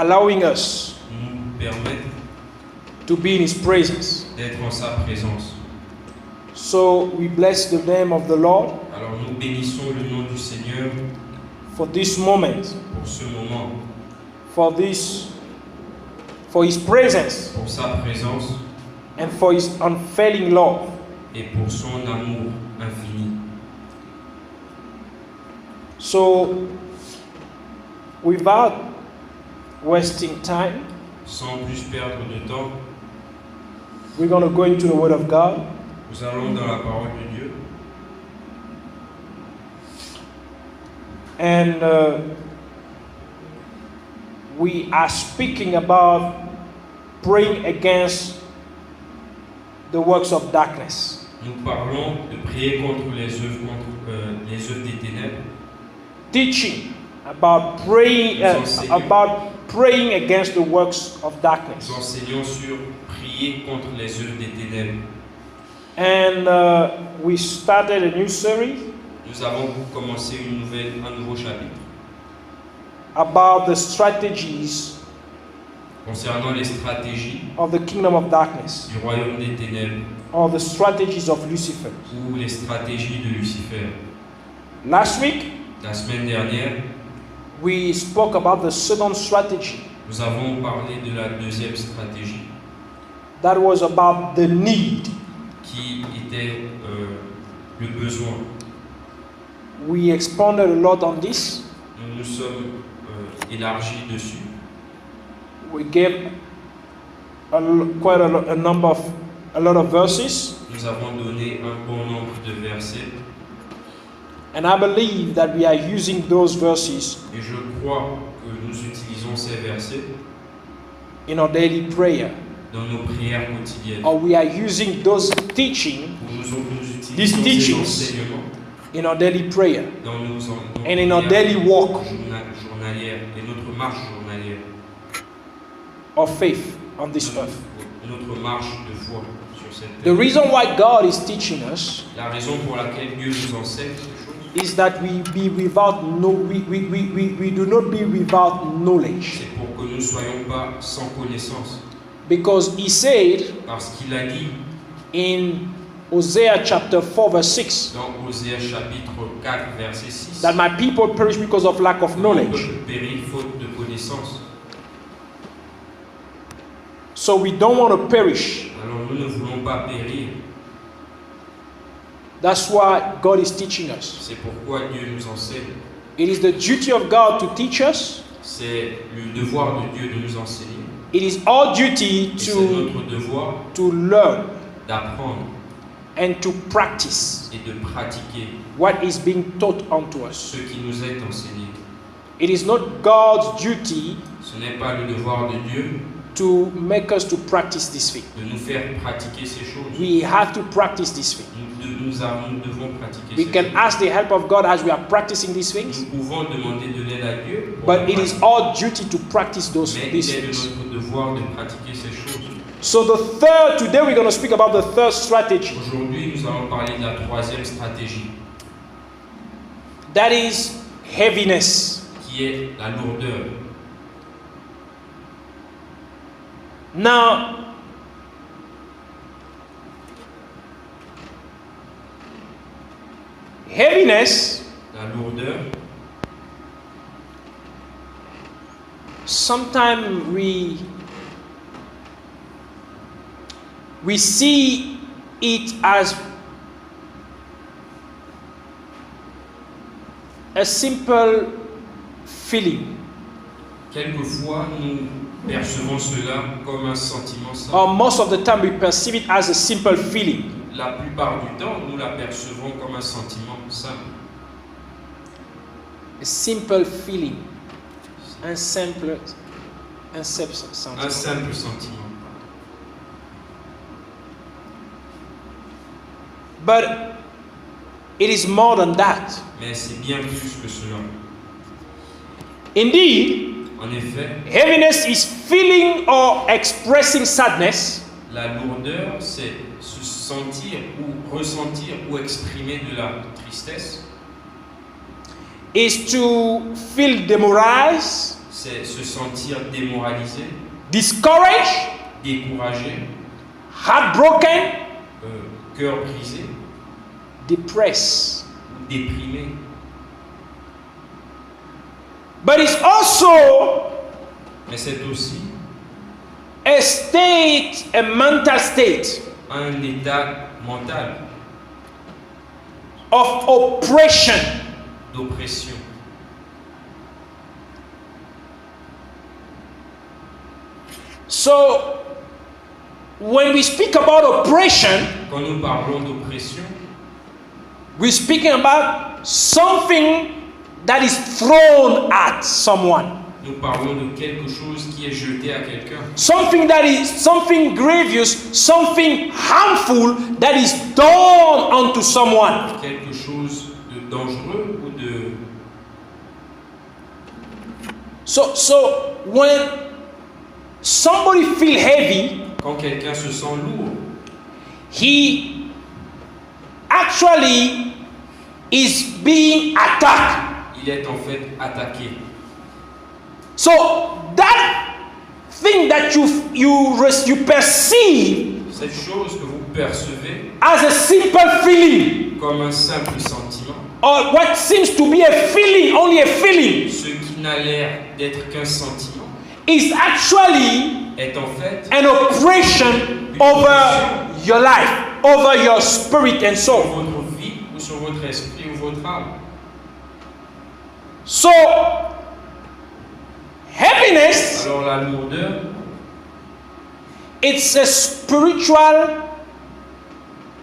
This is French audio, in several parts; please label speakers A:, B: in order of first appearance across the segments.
A: allowing us
B: nous permettent
A: to be in His presence.
B: d'être en sa présence.
A: So we bless the name of the Lord
B: Alors nous bénissons le nom du Seigneur
A: for this moment,
B: pour ce moment,
A: for His presence,
B: pour sa présence
A: and for His unfailing love.
B: et pour son amour infini.
A: So, without wasting time,
B: Sans plus perdre de temps,
A: we're going to go into the Word of God.
B: nous allons dans la parole de Dieu.
A: And we are speaking about praying against the works of darkness.
B: Nous parlons de prier contre les œuvres des ténèbres.
A: Teaching about praying against the works of darkness.
B: Nous enseignons sur prier contre les œuvres des ténèbres.
A: And we started a new series
B: Nous avons commencé un nouveau chapitre
A: about the strategies
B: concernant les stratégies
A: of the kingdom of darkness,
B: du royaume des ténèbres
A: or the strategies of Lucifer.
B: ou les stratégies de Lucifer.
A: Last week,
B: La semaine dernière,
A: we spoke about the second strategy.
B: nous avons parlé de la deuxième stratégie
A: That was about the need.
B: qui était le besoin.
A: We expanded a lot on this.
B: Nous nous sommes élargis dessus.
A: We gave a lot of verses,
B: Nous avons donné un bon nombre de versets
A: and I believe that we are using those verses
B: et je crois que nous utilisons ces versets
A: in our daily prayer,
B: dans nos prières quotidiennes.
A: or we are using those teaching
B: Nous utilisons
A: These
B: ces
A: teachings
B: enseignements
A: in our daily prayer
B: dans nos
A: and in our
B: prières
A: daily walk
B: journalières et notre marche journalière,
A: of faith on this earth.
B: notre marche de foi sur cette
A: The
B: terre.
A: reason why God is teaching us
B: La raison pour laquelle Dieu nous enseigne ces choses,
A: is that we do not be without knowledge,
B: c'est pour que nous ne soyons pas sans connaissance.
A: because He said
B: Parce qu'il a dit
A: in Hosea chapter 4 verse 6
B: dans Osée chapitre 4 verset 6
A: that my people perish because of lack of
B: mon
A: knowledge.
B: peuple périt faute de connaissance.
A: So we don't want to perish.
B: Alors nous ne voulons pas périr.
A: That's why God is teaching us.
B: C'est pourquoi Dieu nous enseigne.
A: It is the duty of God to teach us.
B: C'est le devoir de Dieu de nous enseigner.
A: It is our duty
B: Et c'est
A: to
B: notre devoir
A: learn
B: d'apprendre
A: and to practice
B: et de pratiquer
A: what is being taught unto us.
B: ce qui nous est enseigné.
A: It is not God's duty
B: Ce n'est pas le devoir de Dieu
A: to make us to practice this thing.
B: de nous faire pratiquer ces choses.
A: We have to practice this thing.
B: Nous devons pratiquer
A: We
B: ces
A: can
B: choses.
A: ask the help of God as we are practicing these things,
B: Nous pouvons demander de l'aide à Dieu, pour
A: but
B: la
A: it is
B: pratiquer.
A: our duty to practice
B: Mais il
A: these
B: est de
A: things.
B: notre devoir de pratiquer ces choses.
A: So today we're going to speak about the third strategy.
B: Aujourd'hui, nous allons parler de la troisième stratégie,
A: That is heaviness.
B: qui est la lourdeur.
A: Now, heaviness,
B: La lourdeur,
A: sometimes we see it as a simple feeling,
B: quelquefois, nous percevons cela comme un sentiment simple.
A: or most of the time we perceive it as a simple feeling.
B: La plupart du temps, nous la percevons comme un sentiment simple.
A: A simple feeling. Un simple sentiment.
B: Un simple sentiment.
A: But it is more than that.
B: Mais c'est bien plus que cela.
A: Indeed,
B: En effet,
A: heaviness is feeling or expressing sadness,
B: la lourdeur, c'est se sentir ou ressentir ou exprimer de la tristesse.
A: is to feel demoralized,
B: c'est se sentir démoralisé,
A: discouraged,
B: découragé,
A: heartbroken,
B: cœur brisé,
A: depressed.
B: ou déprimé.
A: But it's also
B: Mais c'est aussi
A: a state, a mental state
B: un état mental
A: of oppression.
B: d'oppression.
A: So, when we speak about oppression,
B: Quand nous parlons d'oppression,
A: we're speaking about something that is thrown at someone.
B: nous parlons de quelque chose qui est jeté à quelqu'un.
A: Something that is something grievous, something harmful that is done unto someone.
B: Quelque chose de dangereux ou de...
A: So when somebody feel heavy,
B: Quand quelqu'un se sent lourd,
A: he actually is being attacked.
B: il est en fait attaqué.
A: So that thing that you perceive
B: Cette chose que vous percevez
A: as a simple feeling,
B: comme un simple sentiment,
A: or what seems to be a feeling, only a feeling,
B: ce qui n'a l'air d'être qu'un sentiment,
A: is actually
B: est en fait
A: an oppression over your life, over your spirit and
B: sur
A: soul.
B: votre vie ou sur votre esprit ou votre âme.
A: So happiness,
B: Alors la lourdeur,
A: it's a spiritual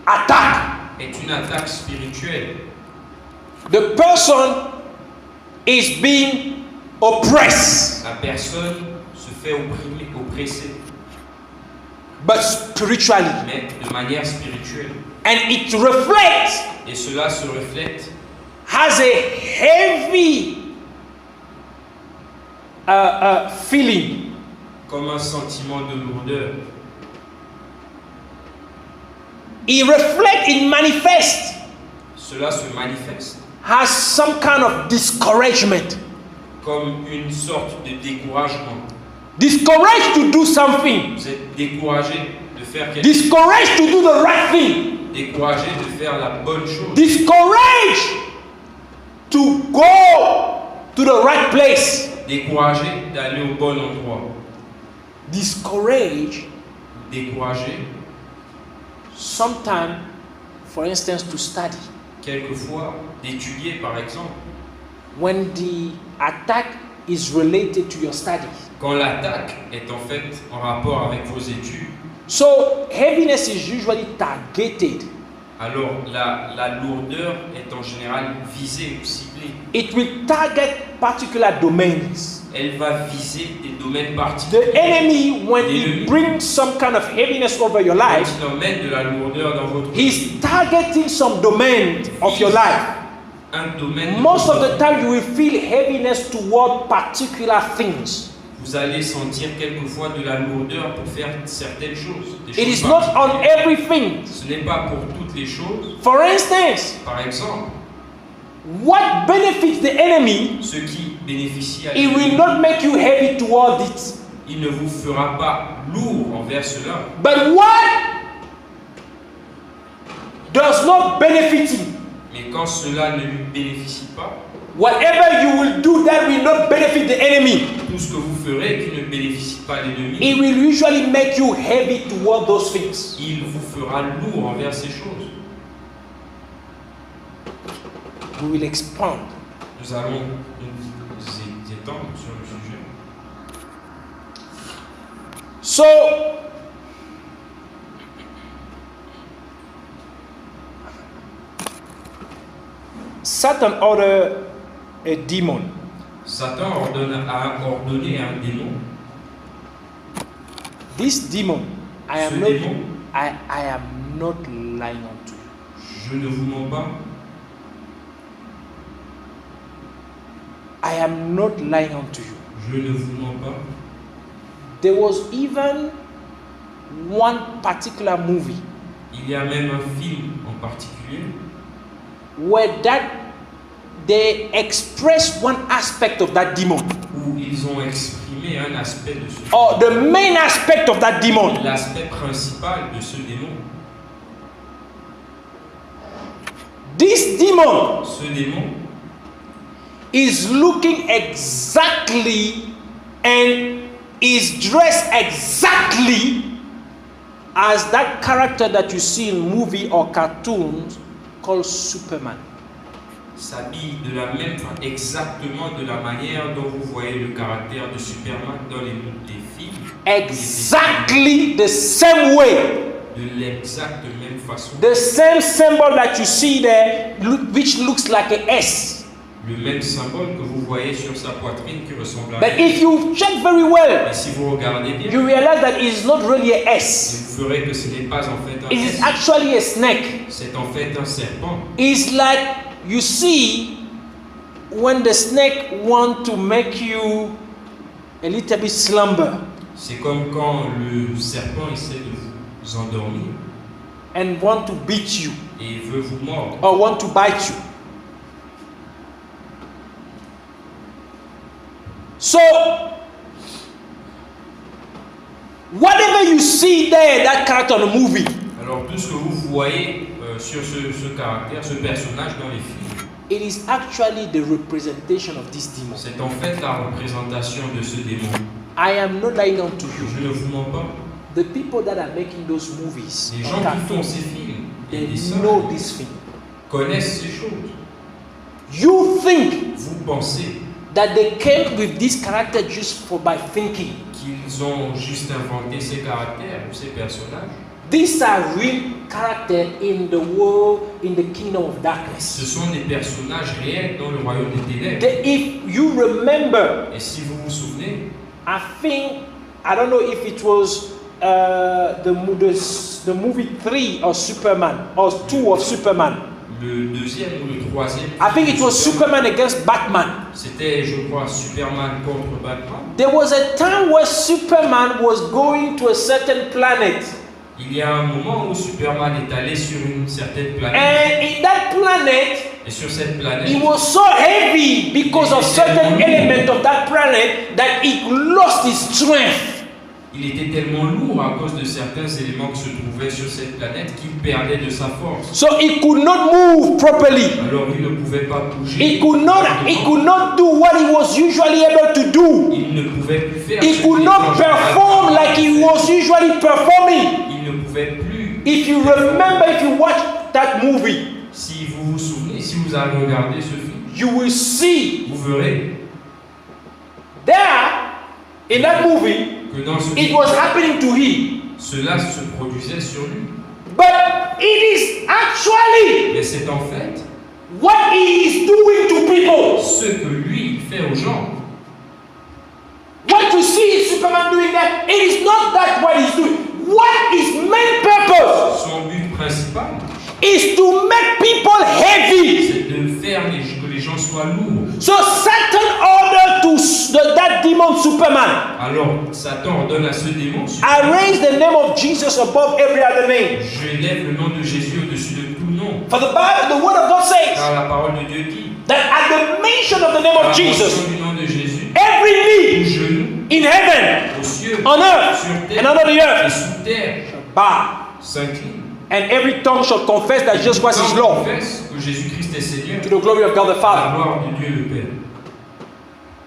A: attack.
B: est une attaque spirituelle.
A: The person is being oppressed,
B: La personne se fait oppresser,
A: but spiritually.
B: mais de manière spirituelle.
A: And it reflects,
B: Et cela se reflète
A: has a heavy feeling.
B: comme un sentiment de lourdeur.
A: It reflects, it manifests,
B: Cela se manifeste
A: has some kind of discouragement.
B: comme une sorte de découragement.
A: Discouraged to do something.
B: Vous êtes découragé de faire quelque chose,
A: Discouraged to do the right thing.
B: découragé de faire la bonne chose,
A: Discouraged to go to the right place.
B: découragé d'aller au bon endroit,
A: Discouraged
B: découragé
A: sometimes, for instance, to study.
B: quelquefois d'étudier par exemple.
A: When the attack is related to your study.
B: Quand l'attaque est en fait en rapport avec vos études,
A: So heaviness is usually targeted.
B: alors la lourdeur est en général visée ou ciblée.
A: It will target particular domains.
B: Elle va viser des domaines
A: The
B: particuliers.
A: enemy, when
B: L'ennemi,
A: he brings some kind of heaviness over your
B: quand
A: life,
B: il emmène de la lourdeur dans votre vie,
A: he's targeting some domain of your life.
B: un domaine, de
A: Most
B: votre
A: of the
B: vie,
A: time, you will feel heaviness toward particular things.
B: vous allez sentir quelquefois de la lourdeur pour faire certaines choses. Des
A: It
B: choses
A: is not on
B: particulières.
A: everything.
B: Ce n'est pas pour toutes les choses.
A: For instance,
B: Par exemple,
A: what benefits the enemy,
B: ce qui bénéficie à
A: it will
B: l'ennemi,
A: not make you heavy toward it.
B: il ne vous fera pas lourd envers cela.
A: But what does not benefit him,
B: Mais quand cela ne lui bénéficie pas,
A: whatever you will do that will not benefit the enemy,
B: tout ce que vous ferez qui ne bénéficie pas l'ennemi,
A: it will usually make you heavy toward those things.
B: il vous fera lourd envers ces choses.
A: We will expand.
B: Nous allons nous étendre sur le sujet.
A: So, Satan ordered a demon
B: Satan a ordonné à un démon.
A: This demon, I
B: Ce
A: am not,
B: démon,
A: I am not lying unto you.
B: je ne vous mens pas,
A: I am not lying unto you.
B: je ne vous mens pas.
A: There was even one particular movie
B: Il y a même un film en particulier
A: where that they express one aspect of that demon,
B: où ils ont exprimé un aspect de ce
A: or the main aspect of that demon.
B: l'aspect principal de ce démon.
A: This demon
B: Ce démon
A: is looking exactly and is dressed exactly as that character that you see in movie or cartoons called Superman.
B: s'habille de la même exactement de la manière dont vous voyez le caractère de Superman dans les films.
A: Exactly the same way.
B: De l'exacte même façon.
A: The same symbol that you see there, which looks like a S.
B: Le même symbole que vous voyez sur sa poitrine qui ressemble à
A: But
B: un
A: if you check very well,
B: Mais si vous regardez bien,
A: you realize that it is not really a S.
B: vous verrez que ce n'est pas en fait un
A: It is
B: S.
A: actually a snake.
B: C'est en fait un serpent.
A: It's like you see when the snake want to make you a little bit slumber
B: C'est comme quand le serpent essaie de vous endormir
A: and want to beat you
B: et il veut vous mordre.
A: or want to bite you. So, whatever you see there, that character in the movie,
B: Alors tout ce que vous voyez sur ce caractère, ce personnage dans les films,
A: it is actually the representation of this demon.
B: c'est en fait la représentation de ce démon.
A: I am not lying unto you.
B: Je ne vous mens pas.
A: The people that are making those movies,
B: Les
A: or
B: gens qui font
A: cartoons,
B: ces films et
A: they
B: dessins
A: know this thing.
B: connaissent ces choses.
A: You think
B: Vous pensez
A: that they came with this character just by thinking.
B: qu'ils ont juste inventé ces caractères ou ces personnages.
A: These are real characters in the world, in the kingdom of
B: Ce
A: darkness.
B: sont des personnages réels dans le royaume des ténèbres.
A: If you remember,
B: Et si vous vous souvenez,
A: I think, I don't know if it was the movie 3 of Superman or 2 of Superman.
B: le deuxième ou le troisième,
A: I think it was Superman against Batman.
B: c'était, je crois, Superman contre Batman.
A: There was a time where Superman was going to a certain planet.
B: Il y a un moment où Superman est allé sur une certaine planète.
A: And in that planet,
B: Et sur cette planète,
A: it was so heavy because of certain element of that planet that it lost its strength.
B: il était tellement lourd à cause de certains éléments qui se trouvaient sur cette planète qu'il perdait de sa force.
A: So it could not move properly.
B: Alors il ne pouvait pas bouger.
A: It could not do what he was usually able to do.
B: Il ne pouvait plus faire.
A: He
B: ce
A: could
B: qu'il
A: not
B: était en général
A: perform like he was usually performing.
B: Il ne pouvait plus.
A: If you remember, if you watch that movie,
B: Si vous vous souvenez, si vous avez regardé ce film,
A: you will see
B: vous verrez
A: there in that movie
B: que dans ce
A: it
B: film,
A: was happening to him.
B: cela se produisait sur lui.
A: But it is actually
B: Mais c'est en fait
A: what he is doing to people.
B: ce que lui il fait aux gens.
A: What you see Superman doing that, it is not that what he's doing. What his main purpose
B: Son but principal,
A: is to make people heavy.
B: c'est de faire que les gens soient lourds.
A: So Satan ordered that demon Superman,
B: Alors Satan ordonne à ce démon,
A: I raise the name of Jesus above every other name.
B: je lève le nom de Jésus au-dessus de tout nom.
A: For the Bible, the word of God says
B: Car la parole de Dieu dit,
A: that at the mention of the name
B: à la
A: of Jesus,
B: mention du nom de Jésus,
A: every
B: tout
A: knee
B: genou
A: in heaven,
B: aux cieux,
A: on earth,
B: sur
A: and
B: terre
A: under the
B: et
A: earth
B: sous terre
A: bow,
B: s'incline.
A: and every tongue shall confess that Jesus Christ is
B: Quand on
A: Lord,
B: confesse que Jésus-Christ est Seigneur,
A: to the glory of God the
B: à la
A: Father.
B: gloire de Dieu le Père.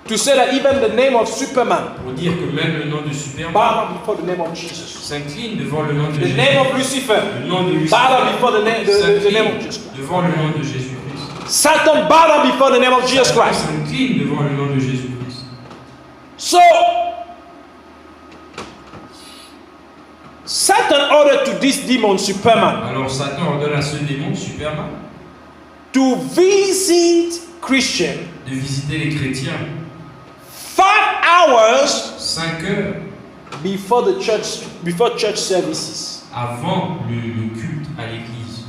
A: To say that even the name of Superman
B: Pour dire que même le nom de Superman
A: bow before the name of Jesus.
B: s'incline devant le nom de
A: The
B: Jésus.
A: name of Lucifer
B: Le nom de Lucifer
A: bow before the name of
B: s'incline
A: Jesus Christ.
B: devant le nom de Jésus-Christ.
A: Satan bow down before the name of Jesus
B: Satan
A: Christ.
B: s'incline devant le nom de Jésus-Christ.
A: So Satan ordered to this demon Superman
B: Alors Satan ordonne à ce démon, Superman,
A: to visit Christians
B: de visiter les chrétiens
A: 5 hours
B: 5 heures
A: before church services,
B: avant le culte à l'église.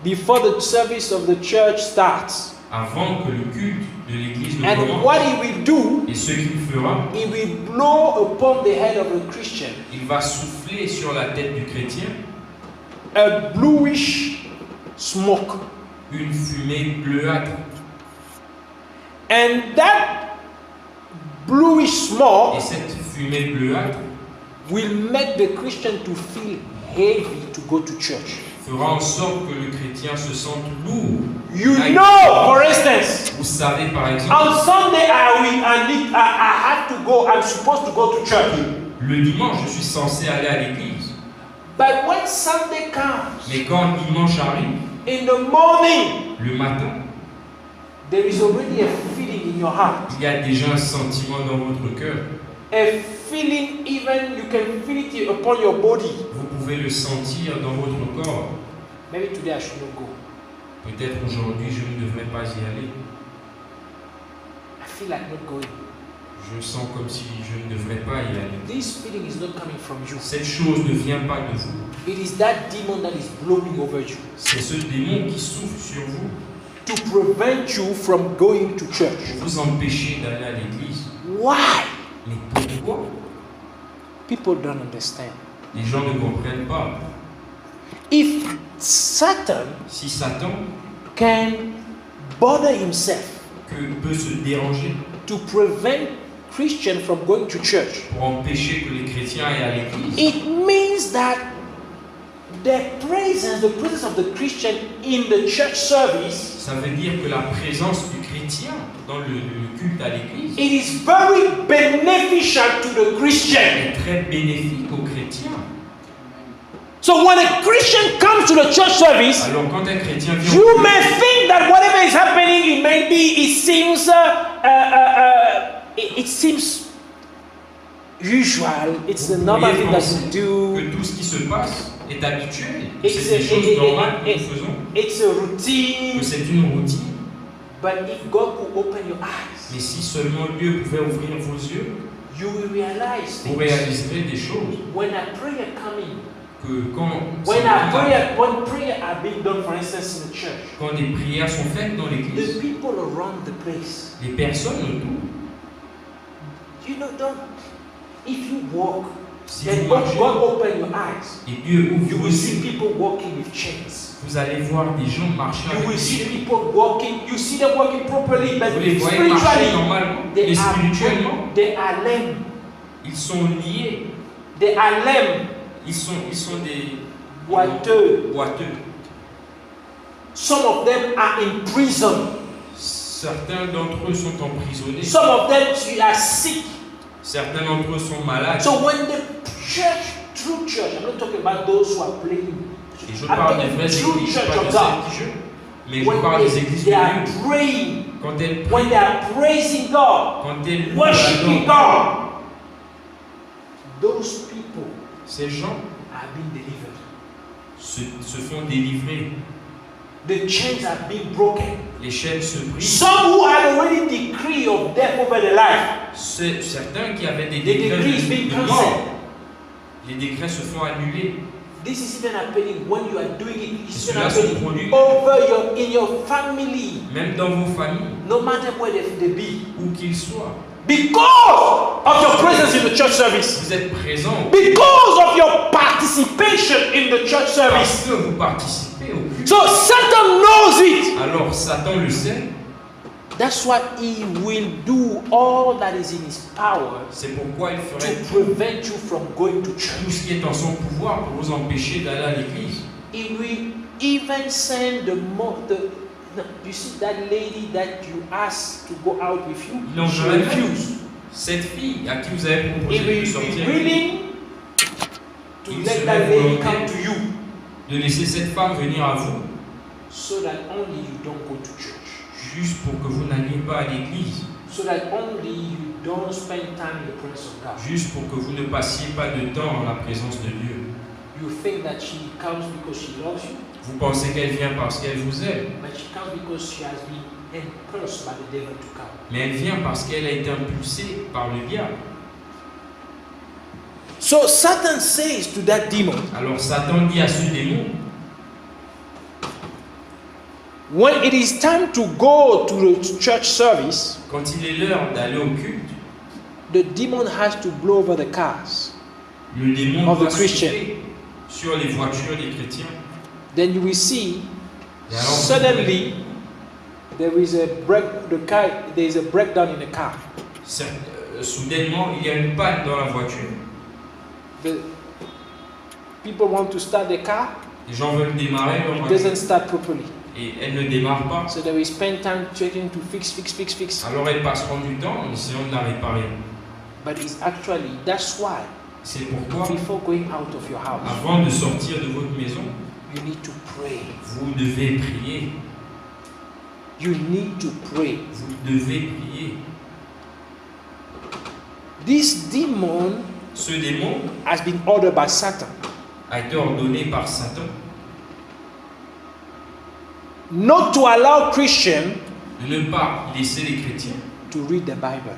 A: before the service of the church starts.
B: Avant que le culte de l'église ne
A: And
B: commence.
A: what he will do,
B: Et ce qu'il fera,
A: he will blow upon the head of the Christian
B: il va souffler sur la tête du chrétien
A: a bluish smoke.
B: une fumée bleuâtre.
A: And that bluish smoke
B: Et cette fumée bleuâtre
A: will make the Christian to feel heavy to go to church.
B: fera en sorte que le chrétien se sente lourd.
A: You
B: Like-
A: know, for instance,
B: Vous savez par exemple,
A: on Sunday I have to go, I'm supposed to go to church.
B: le dimanche je suis censé aller à l'église.
A: But when Sunday comes,
B: Mais quand dimanche arrive,
A: in the morning,
B: le matin,
A: there is already a feeling in your heart.
B: il y a déjà un sentiment dans votre cœur.
A: A feeling, even you can feel it upon your body.
B: Vous pouvez le sentir dans votre corps.
A: Maybe today I should not go.
B: Peut-être aujourd'hui je ne devrais pas y aller.
A: I feel like not going.
B: Je sens comme si je ne devrais pas y aller.
A: This feeling is not coming from you.
B: Cette chose ne vient pas de vous.
A: It is that demon that is blowing over you
B: C'est ce démon qui souffle sur vous
A: to prevent you from going to church.
B: pour vous empêcher d'aller à l'église.
A: Why?
B: Mais pourquoi?
A: People don't understand.
B: Les gens ne comprennent pas.
A: If Satan
B: Si Satan
A: can bother himself
B: peut se déranger
A: to prevent Christians from going to church,
B: pour empêcher que les chrétiens aillent à l'église,
A: it means that the presence of the Christian in the church service,
B: ça veut dire que la présence du chrétien dans le culte à l'église
A: it is very beneficial to the Christian.
B: est très bénéfique aux chrétiens.
A: So when a Christian comes to the church service,
B: Alors quand un chrétien vient
A: you
B: au culte,
A: may think that whatever is happening, it seems usual. It's the
B: vous
A: normal
B: pourriez
A: thing that
B: penser
A: we do.
B: que tout ce qui se passe est habituel, que
A: It's
B: c'est des choses normales que nous faisons,
A: it's a routine.
B: que c'est une routine.
A: But if God could open your eyes,
B: Mais si seulement Dieu pouvait ouvrir vos yeux,
A: you will realize
B: vous
A: things.
B: réaliserez des choses
A: When a prayer coming,
B: que
A: when prayer are being done, for instance, in the church,
B: quand des prières sont faites dans
A: the
B: l'église,
A: people around the place,
B: les personnes autour,
A: don't. If you walk,
B: si
A: then
B: vous
A: God
B: marchez
A: open your eyes.
B: et Dieu ouvre
A: You
B: vos
A: will see
B: yeux,
A: people walking with chains.
B: vous allez voir des gens marcher
A: You
B: avec
A: will
B: des
A: see
B: chaînes.
A: people walking. You see them walking properly, but
B: Vous les voyez marcher
A: spiritually,
B: normalement, mais spirituellement,
A: they are lame.
B: ils sont liés,
A: They are lame,
B: ils sont des
A: boiteux.
B: boiteux.
A: Some of them are in prison.
B: Certains d'entre eux sont emprisonnés,
A: Some of them are sick.
B: certains d'entre eux sont malades.
A: So when the true church, I'm not talking about those who are playing.
B: Et je
A: I'm
B: parle des
A: talking
B: vraies
A: true
B: églises,
A: church
B: pas de
A: of
B: celles
A: God.
B: qui jouent. Mais je
A: When
B: parle des églises
A: they
B: de
A: are
B: Dieu.
A: praying,
B: Quand elles prient,
A: when they are praising God,
B: quand elles louent,
A: worshiping
B: adorent,
A: God, those people
B: ces gens
A: are being delivered.
B: se font délivrer.
A: The chains are being broken.
B: Les chaînes se brisent.
A: Some who had already decree of death over their life,
B: Certains qui avaient des
A: the
B: décrets
A: decree is being
B: de
A: cancelled.
B: mort, les décrets se font annuler.
A: This is even happening when you are doing it. It's even
B: Cela se
A: happening
B: produit
A: in your family,
B: même dans vos familles,
A: no matter where they be.
B: où qu'ils soient.
A: Because of your presence in the church service.
B: Vous êtes présents
A: Because of your participation in the church
B: parce
A: service.
B: que vous participez au culte.
A: So Satan knows it.
B: Alors Satan le sait.
A: That's why he will do all that is in his power
B: C'est pourquoi il ferait
A: to prevent you from going to
B: tout
A: church.
B: ce qui est en son pouvoir pour vous empêcher d'aller à l'église.
A: He will even send you see that lady that you asked to go out with you?
B: Il
A: She
B: enverrait
A: refused.
B: cette fille à qui vous avez
A: He
B: proposé
A: will
B: de sortir,
A: be willing to
B: Il
A: let
B: serait
A: that lady
B: volontaire.
A: come to you
B: de laisser cette femme venir à vous,
A: so that only you don't go to church.
B: juste pour que vous n'alliez pas à l'église,
A: So that only you don't spend time in the presence of God.
B: juste pour que vous ne passiez pas de temps en la présence de Dieu.
A: You think that she comes because she loves you,
B: Vous pensez qu'elle vient parce qu'elle vous aime,
A: but she comes because she has been impulsed by the devil to come.
B: mais elle vient parce qu'elle a été impulsée par le diable.
A: So Satan says to that demon,
B: Alors Satan dit à ce démon,
A: when it is time to go to the church service,
B: quand il est l'heure d'aller au culte,
A: the demon has to blow over the cars.
B: le démon
A: Of the
B: doit
A: Christian.
B: souffler sur les voitures des chrétiens.
A: Then you will see,
B: Et alors,
A: suddenly, there is a breakdown in the car.
B: Soudainement, il y a une panne dans la voiture.
A: The people want to start the car.
B: Les gens veulent démarrer leur
A: It
B: voiture
A: doesn't start properly.
B: et elle ne démarre pas.
A: So they will spend time trying to fix.
B: Alors elles passeront du temps en essayant de la réparer.
A: But it's actually, that's why,
B: C'est pourquoi,
A: before going out of your house,
B: avant de sortir de votre maison,
A: you need to pray.
B: vous devez prier.
A: You need to pray.
B: Vous devez prier.
A: This demon
B: Ce démon
A: has been ordered by Satan
B: a été ordonné par Satan
A: not to allow Christians
B: de ne pas laisser les chrétiens
A: to read the Bible.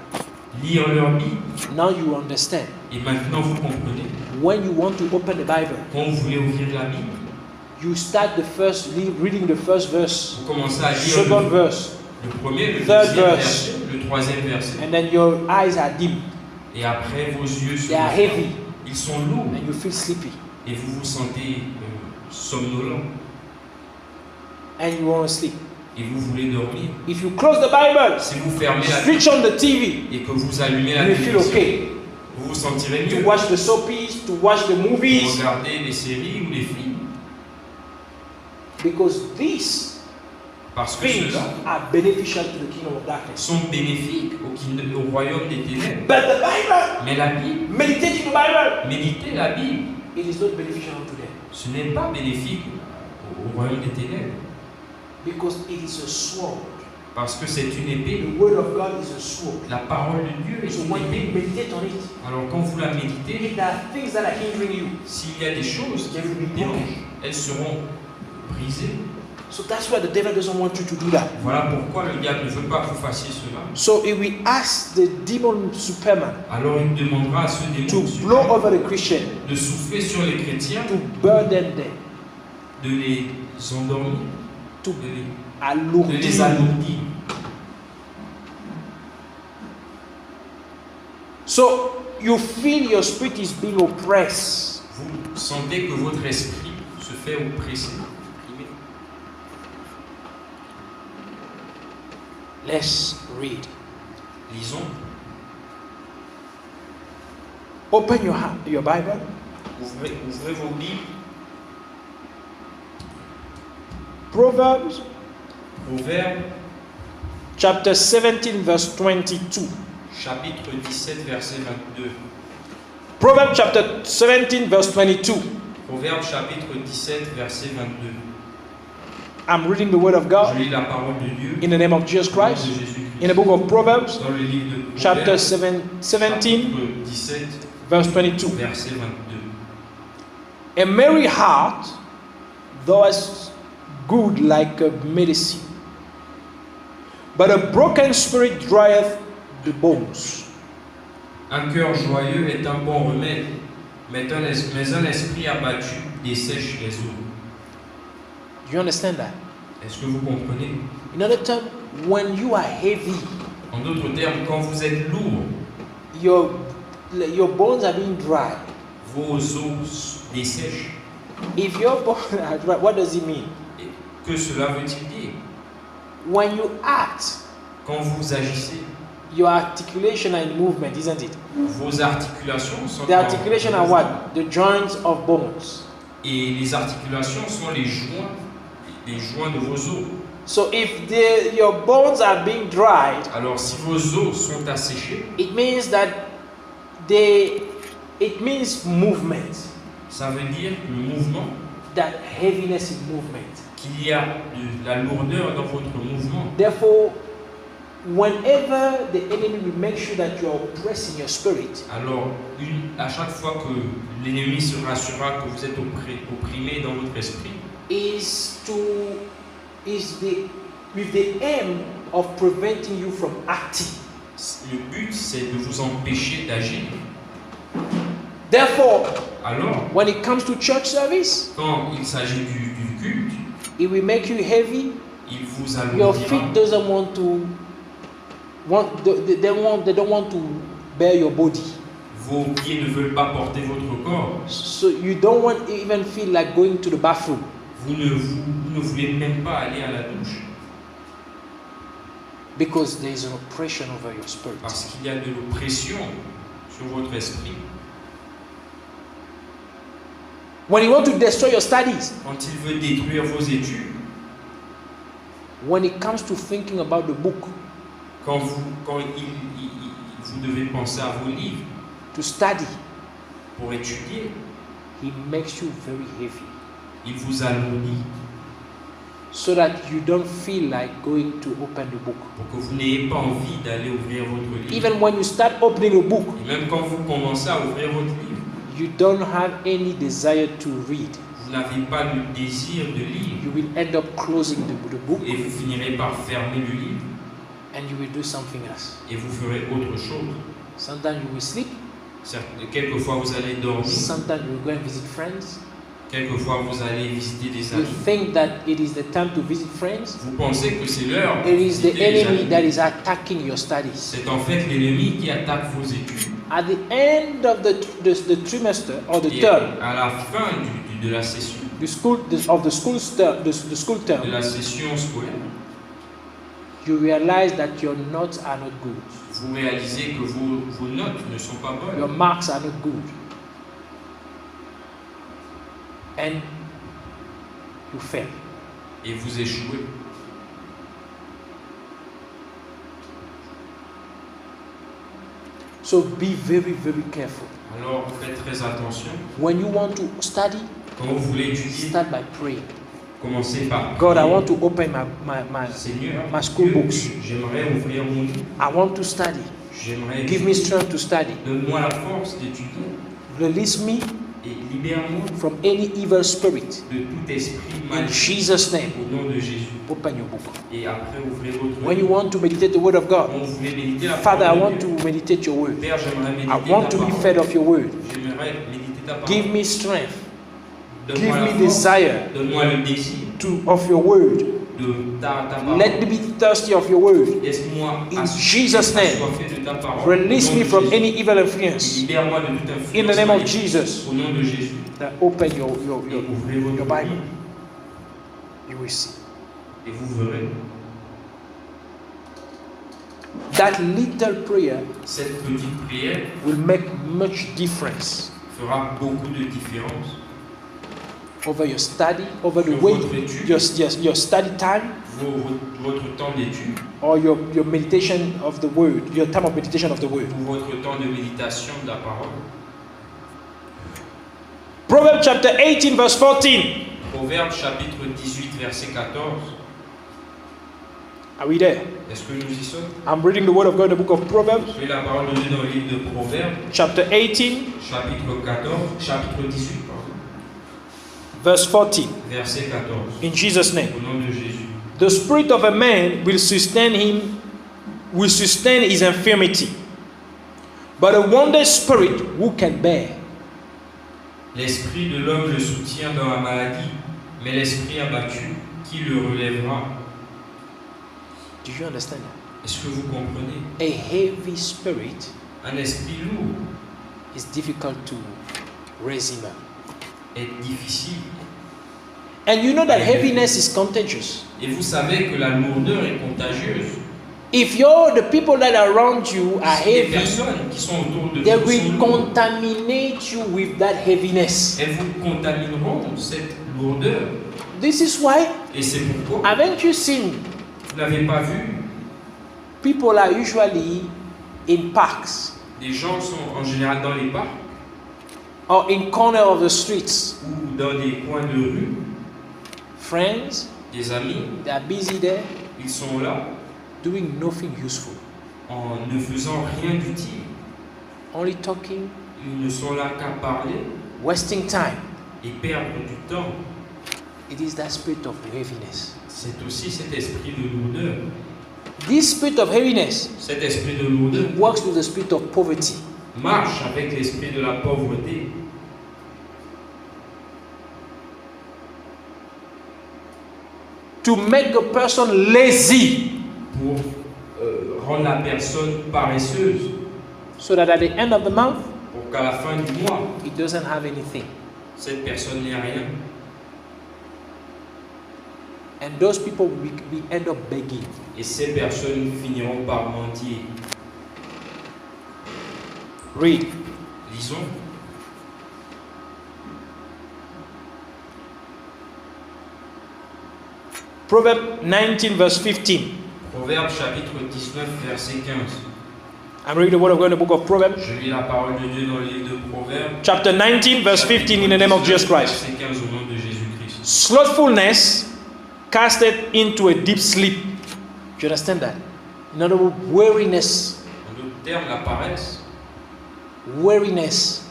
B: lire leur Bible.
A: Now you understand.
B: Et maintenant vous comprenez,
A: When you want to open the Bible,
B: quand vous voulez ouvrir la Bible,
A: you start reading the first verse,
B: vous commencez à lire
A: second verse,
B: le premier, le
A: third
B: deuxième
A: verse.
B: verset, le troisième verset.
A: and then your eyes are dim,
B: Et après vos yeux
A: they are heavy,
B: ils sont lourds
A: and you feel sleepy,
B: et vous vous sentez somnolent
A: and you want to sleep.
B: et vous voulez dormir.
A: If you close the Bible,
B: Si vous fermez la
A: switch on the TV,
B: et que vous allumez la
A: you feel
B: télévision,
A: okay
B: vous vous sentirez
A: to
B: mieux
A: watch the soapies, to watch the
B: pour
A: movies,
B: regarder les séries ou les films.
A: because these
B: Parce que
A: things
B: ceux-là
A: are beneficial to the kingdom of darkness.
B: sont bénéfiques au royaume des ténèbres.
A: But the Bible,
B: Mais la Bible,
A: meditating the Bible,
B: méditer la Bible,
A: it is not beneficial to them
B: ce n'est pas bénéfique au royaume des ténèbres.
A: because it is a sword.
B: Parce que c'est une épée.
A: The word of God is a sword.
B: La parole de Dieu est
A: So
B: une
A: when you
B: épée.
A: meditate on it,
B: Alors quand vous la méditez,
A: if there are things that are hindering you,
B: s'il y a des choses qui
A: they will
B: vous
A: be
B: dérangent,
A: broken.
B: elles seront brisées.
A: So that's why the devil doesn't want you to do that.
B: Voilà pourquoi le diable ne veut pas que vous fassiez cela.
A: So he will ask the demon Superman
B: Alors il demandera à ce
A: to
B: démon
A: blow over the Christian,
B: de souffler sur les chrétiens,
A: to burden them,
B: de les endormir,
A: to
B: de les
A: alourdir.
B: alourdir.
A: So you feel your spirit is being oppressed.
B: Vous sentez que votre esprit se fait oppresser.
A: Let's read.
B: Lisons.
A: Open your Bible.
B: Ouvrez vos Bibles.
A: Proverbs
B: Proverbes,
A: chapter 17 verse 22.
B: chapitre 17, verset 22.
A: Proverbs chapter 17 verse 22.
B: Proverbes, chapitre 17, verset 22.
A: I'm reading the word of
B: Je
A: God
B: lis la parole de Dieu
A: in the name of Jesus
B: au nom de
A: Christ.
B: Jésus-Christ.
A: In the book of Proverbs,
B: Dans le livre de
A: chapter
B: Proverbes,
A: 17
B: chapitre 17,
A: verse 22.
B: verset 22.
A: A merry heart does good like a medicine, but a broken spirit drieth the bones.
B: Un cœur joyeux est un bon remède, mais un esprit abattu dessèche les os.
A: Do you understand that?
B: Est-ce que vous comprenez?
A: In other terms, when you are heavy,
B: En d'autres termes, quand vous êtes lourd,
A: your bones are being dry.
B: vos os dessèchent.
A: If your bones are dry, what does it mean?
B: Et que cela veut-il dire?
A: When you act,
B: Quand vous agissez,
A: your articulation and movement, isn't it?
B: vos articulations sont
A: The articulation are what? The joints of bones.
B: Et les articulations sont les joints de vos os.
A: So if your bones are being dried,
B: Alors si vos os sont asséchés,
A: it means that it means movement.
B: ça veut dire le mouvement,
A: That heaviness in movement.
B: qu'il y a de la lourdeur dans votre mouvement.
A: Therefore, whenever the enemy will make sure that you are oppressing your spirit,
B: Alors, à chaque fois que l'ennemi se rassurera que vous êtes opprimé dans votre esprit,
A: with the aim of preventing you from acting.
B: le but c'est de vous empêcher d'agir.
A: Therefore,
B: Alors,
A: when it comes to church service,
B: quand il s'agit du culte,
A: it will make you heavy.
B: il vous
A: Your
B: alourdira.
A: feet doesn't they don't want to bear your body.
B: Vos pieds ne veulent pas porter votre corps.
A: So you don't want to even feel like going to the bathroom.
B: Vous ne voulez même pas aller à la douche.
A: Because there is an oppression over your spirit.
B: Parce qu'il y a de l'oppression sur votre esprit.
A: When you want to destroy your studies,
B: Quand il veut détruire vos études,
A: when it comes to thinking about the book,
B: quand vous devez penser à vos livres
A: to study,
B: pour étudier,
A: he makes you very heavy.
B: il vous alourdit
A: So that you don't feel like going to open the book.
B: pour que vous n'ayez pas envie d'aller ouvrir votre livre.
A: Even when you start opening a book,
B: Et même quand vous commencez à ouvrir votre livre,
A: you don't have any desire to read.
B: vous n'avez pas le désir de lire
A: You will end up closing the book
B: et vous finirez par fermer le livre
A: and you will do something else.
B: et vous ferez autre chose.
A: Sometimes you will sleep,
B: Quelquefois vous allez dormir,
A: sometimes you will go and visit friends.
B: quelquefois vous allez visiter des
A: You
B: amis.
A: think that it is the time to visit friends.
B: Vous pensez que c'est l'heure de
A: It is the
B: visiter les
A: enemy
B: amis.
A: that is attacking your studies.
B: C'est en fait l'ennemi qui attaque vos études.
A: At the end of the trimester or the
B: Et
A: term,
B: à la fin de la session,
A: the school term,
B: de la session scolaire,
A: you realize that your notes are not good.
B: vous réalisez que vos notes ne sont pas
A: Your
B: bonnes
A: marks are not good. And you fail.
B: et vous échouez.
A: So be very, very careful.
B: Alors faites très attention.
A: When you want to study,
B: Quand vous voulez étudier,
A: start by praying.
B: commencez par
A: God, I
B: prier.
A: want to open my
B: Seigneur,
A: my school
B: Dieu,
A: books.
B: j'aimerais ouvrir mon livre.
A: I want to study.
B: J'aimerais
A: Give me strength to study.
B: Donne-moi la force d'étudier
A: Release me
B: et libère-moi
A: from any evil spirit.
B: de tout esprit
A: In
B: maléfique
A: Jesus' name,
B: au nom de Jésus.
A: open your book.
B: Et après, ouvrez votre
A: When you
B: livre.
A: want to meditate the word of God,
B: Quand vous voulez méditer la
A: Father, I
B: parole
A: want
B: de Dieu,
A: to meditate your word.
B: Père, j'aimerais méditer
A: I want
B: ta
A: to be
B: parole.
A: fed of your word.
B: J'aimerais méditer ta parole.
A: Give me strength.
B: Donne-moi
A: give
B: la
A: me
B: force.
A: desire
B: Donne-moi le désir
A: of your word.
B: de ta parole.
A: Let me be thirsty of your word.
B: Laisse-moi
A: In Jesus' name,
B: assoiffé de ta parole.
A: Release
B: Au nom
A: me
B: de
A: from
B: Jésus.
A: any evil influence.
B: Libère-moi de toute influence.
A: In the name of
B: maléfique.
A: Jesus.
B: Au nom de Jésus.
A: Now open your
B: Et ouvrez votre
A: your Bible.
B: Bible.
A: You will see.
B: Et vous verrez.
A: That little prayer
B: Cette petite prière
A: will make much difference
B: fera beaucoup de différence
A: over your study, over the
B: sur
A: way
B: votre étude,
A: your study time,
B: votre temps d'étude,
A: or your meditation of the word, your time of meditation of the word.
B: ou votre temps de méditation de la parole.
A: Proverbs chapter 18, verse 14.
B: Proverbe chapitre 18, verset 14.
A: Are we there?
B: Est-ce que nous y sommes?
A: I'm reading the word of God in the book of Proverbs,
B: Je lis la parole de Dieu dans le livre de Proverbes,
A: chapter 18,
B: chapitre 18, pardon,
A: verse 14.
B: verset 14.
A: In Jesus' name.
B: Au nom de Jésus.
A: The spirit of a man will sustain his infirmity. But a wounded spirit, who can bear?
B: L'esprit de l'homme le soutient dans la maladie, mais l'esprit abattu, qui le relèvera?
A: Do you understand that?
B: Est-ce que vous comprenez?
A: A heavy spirit
B: Un esprit lourd
A: is difficult to raise him up.
B: est difficile.
A: And you know that heaviness is contagious.
B: Et vous savez que la lourdeur est contagieuse.
A: If the people that are around you are
B: Les
A: heavy,
B: personnes qui sont autour de
A: they
B: vous
A: will
B: sont lourdes.
A: contaminate you with that heaviness.
B: Elles vous contamineront cette lourdeur.
A: This is why,
B: Et c'est pourquoi,
A: haven't you seen,
B: vous n'avez pas vu,
A: people are usually in parks
B: des gens sont en général dans les parcs
A: or in corner of the streets.
B: ou dans des coins de rue,
A: Friends,
B: des amis,
A: they are busy there
B: ils sont là
A: doing nothing useful.
B: en ne faisant rien d'utile.
A: Only talking,
B: Ils ne sont là qu'à parler
A: wasting time.
B: et perdre du temps.
A: It is that spirit of heaviness.
B: C'est aussi cet esprit de lourdeur.
A: This spirit of heaviness
B: Cet esprit de lourdeur
A: works with the spirit of poverty.
B: marche avec l'esprit de la pauvreté.
A: To make a person lazy,
B: Pour rendre la personne paresseuse,
A: so that at the end of the month,
B: pour qu'à la fin du mois,
A: he doesn't have anything.
B: cette personne n'ait rien.
A: And those people will end up begging.
B: Et ces personnes finiront par mentir.
A: Read.
B: Lisons.
A: Proverbs 19 verse 15.
B: Proverbe chapitre 19 verset 15.
A: I'm reading the word of God in the book of Proverbs.
B: Je lis la parole de Dieu dans le livre de Proverbes.
A: Chapter 19 verse 15 in the name of Jesus Christ.
B: Verset 15 au nom de Jésus-Christ.
A: Slothfulness casteth into a deep sleep. Do you understand that? In other words, weariness.
B: En d'autres termes, la paresse,
A: Weariness.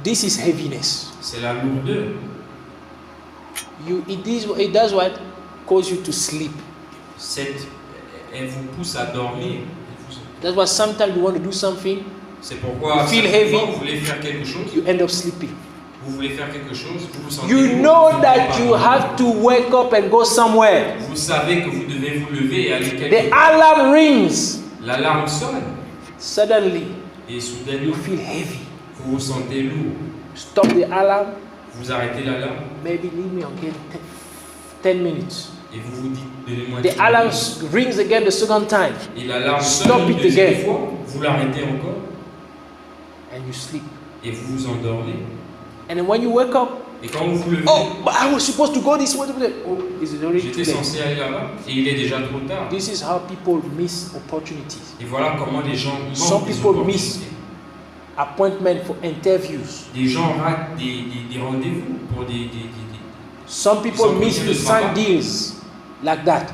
A: This is heaviness.
B: c'est la lourdeur.
A: It does what? Cause you to sleep.
B: Elle vous pousse à dormir.
A: That's why sometimes you want to do something,
B: C'est pourquoi
A: You feel
B: certainement,
A: heavy.
B: vous voulez faire quelque chose,
A: you end up sleeping.
B: vous voulez faire quelque chose, vous vous sentez
A: You
B: lourd,
A: know
B: vous
A: that
B: n'êtes
A: you
B: pas
A: have to wake up and go somewhere.
B: Vous savez que vous devez vous lever et aller
A: The
B: quelque part.
A: alarm rings.
B: L'alarme sonne
A: Suddenly,
B: et
A: you
B: soudainement,
A: feel heavy.
B: vous vous sentez lourd.
A: Stop the alarm.
B: Vous arrêtez l'alarme
A: Maybe leave me again 10 minutes.
B: et vous vous dites, donnez-moi
A: The
B: 10
A: alarm
B: minutes.
A: rings again the second time.
B: Et l'alarme
A: Stop
B: sonne
A: it
B: une deuxième
A: again.
B: fois, vous l'arrêtez encore
A: And you sleep.
B: et vous vous endormez.
A: And then when you wake up,
B: Et quand vous vous levez,
A: oh, but I was supposed to go this way. Oh, is it already too
B: j'étais
A: late?
B: censé aller là-bas et il est déjà trop tard.
A: This is how people miss opportunities.
B: Et voilà comment les gens
A: Some
B: manquent des
A: people
B: opportunités.
A: miss appointment for interviews.
B: Des gens ratent des rendez-vous pour des
A: Some people
B: Some
A: miss
B: people
A: to
B: do
A: sign
B: not.
A: deals like that.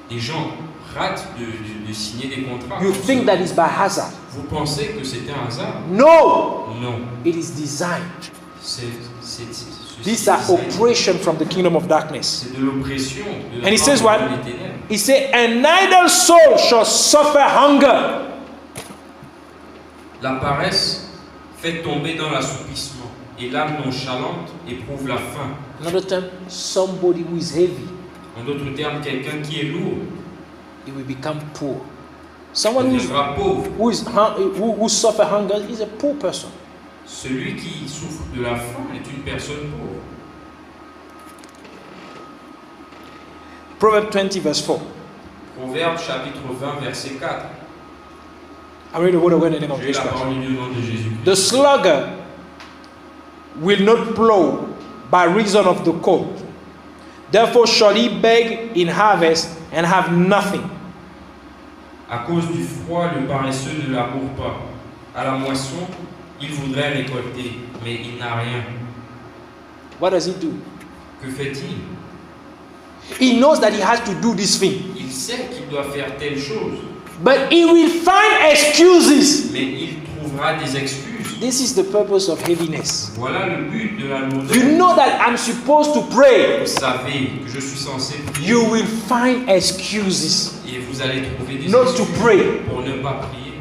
B: Des gens ratent de signer des contrats.
A: You
B: comme
A: think
B: ça.
A: that is by hazard.
B: Vous pensez que c'était un hasard?
A: No,
B: Non.
A: it is designed.
B: Ceci
A: These are
B: design.
A: oppression from the kingdom of darkness.
B: C'est de l'oppression de la
A: And he
B: part
A: says
B: du
A: what?
B: royaume des ténèbres.
A: He said, an idle soul shall suffer hunger.
B: La paresse fait tomber dans l'assoupissement et l'âme nonchalante éprouve la faim.
A: Another time, somebody who is heavy,
B: En d'autres termes, quelqu'un qui est lourd
A: he will become poor. Someone
B: deviendra pauvre.
A: who suffer hunger is a poor person.
B: Celui qui souffre de la faim est une personne pauvre.
A: Proverbs 20 verse 4.
B: Proverbe chapitre 20 verset 4.
A: I read the word of God in the name of
B: Je lis
A: Jesus
B: la
A: Christ.
B: parole du nom de Jésus.
A: The sluggard will not plow by reason of the cold. Therefore shall he beg in harvest and have nothing.
B: À cause du froid, le paresseux ne laboure pas. À la moisson, il voudrait récolter, mais il n'a rien.
A: What does he do?
B: Que fait-il?
A: He knows that he has to do this thing.
B: Il sait qu'il doit faire telle chose,
A: But he will find excuses.
B: mais il trouvera des excuses.
A: This is the purpose of heaviness.
B: Voilà le but de la lourdeur.
A: You know that I'm supposed to pray.
B: Vous savez que je suis censé prier
A: You will find excuses
B: et vous allez trouver des
A: not to
B: excuses
A: pray.
B: pour ne pas prier.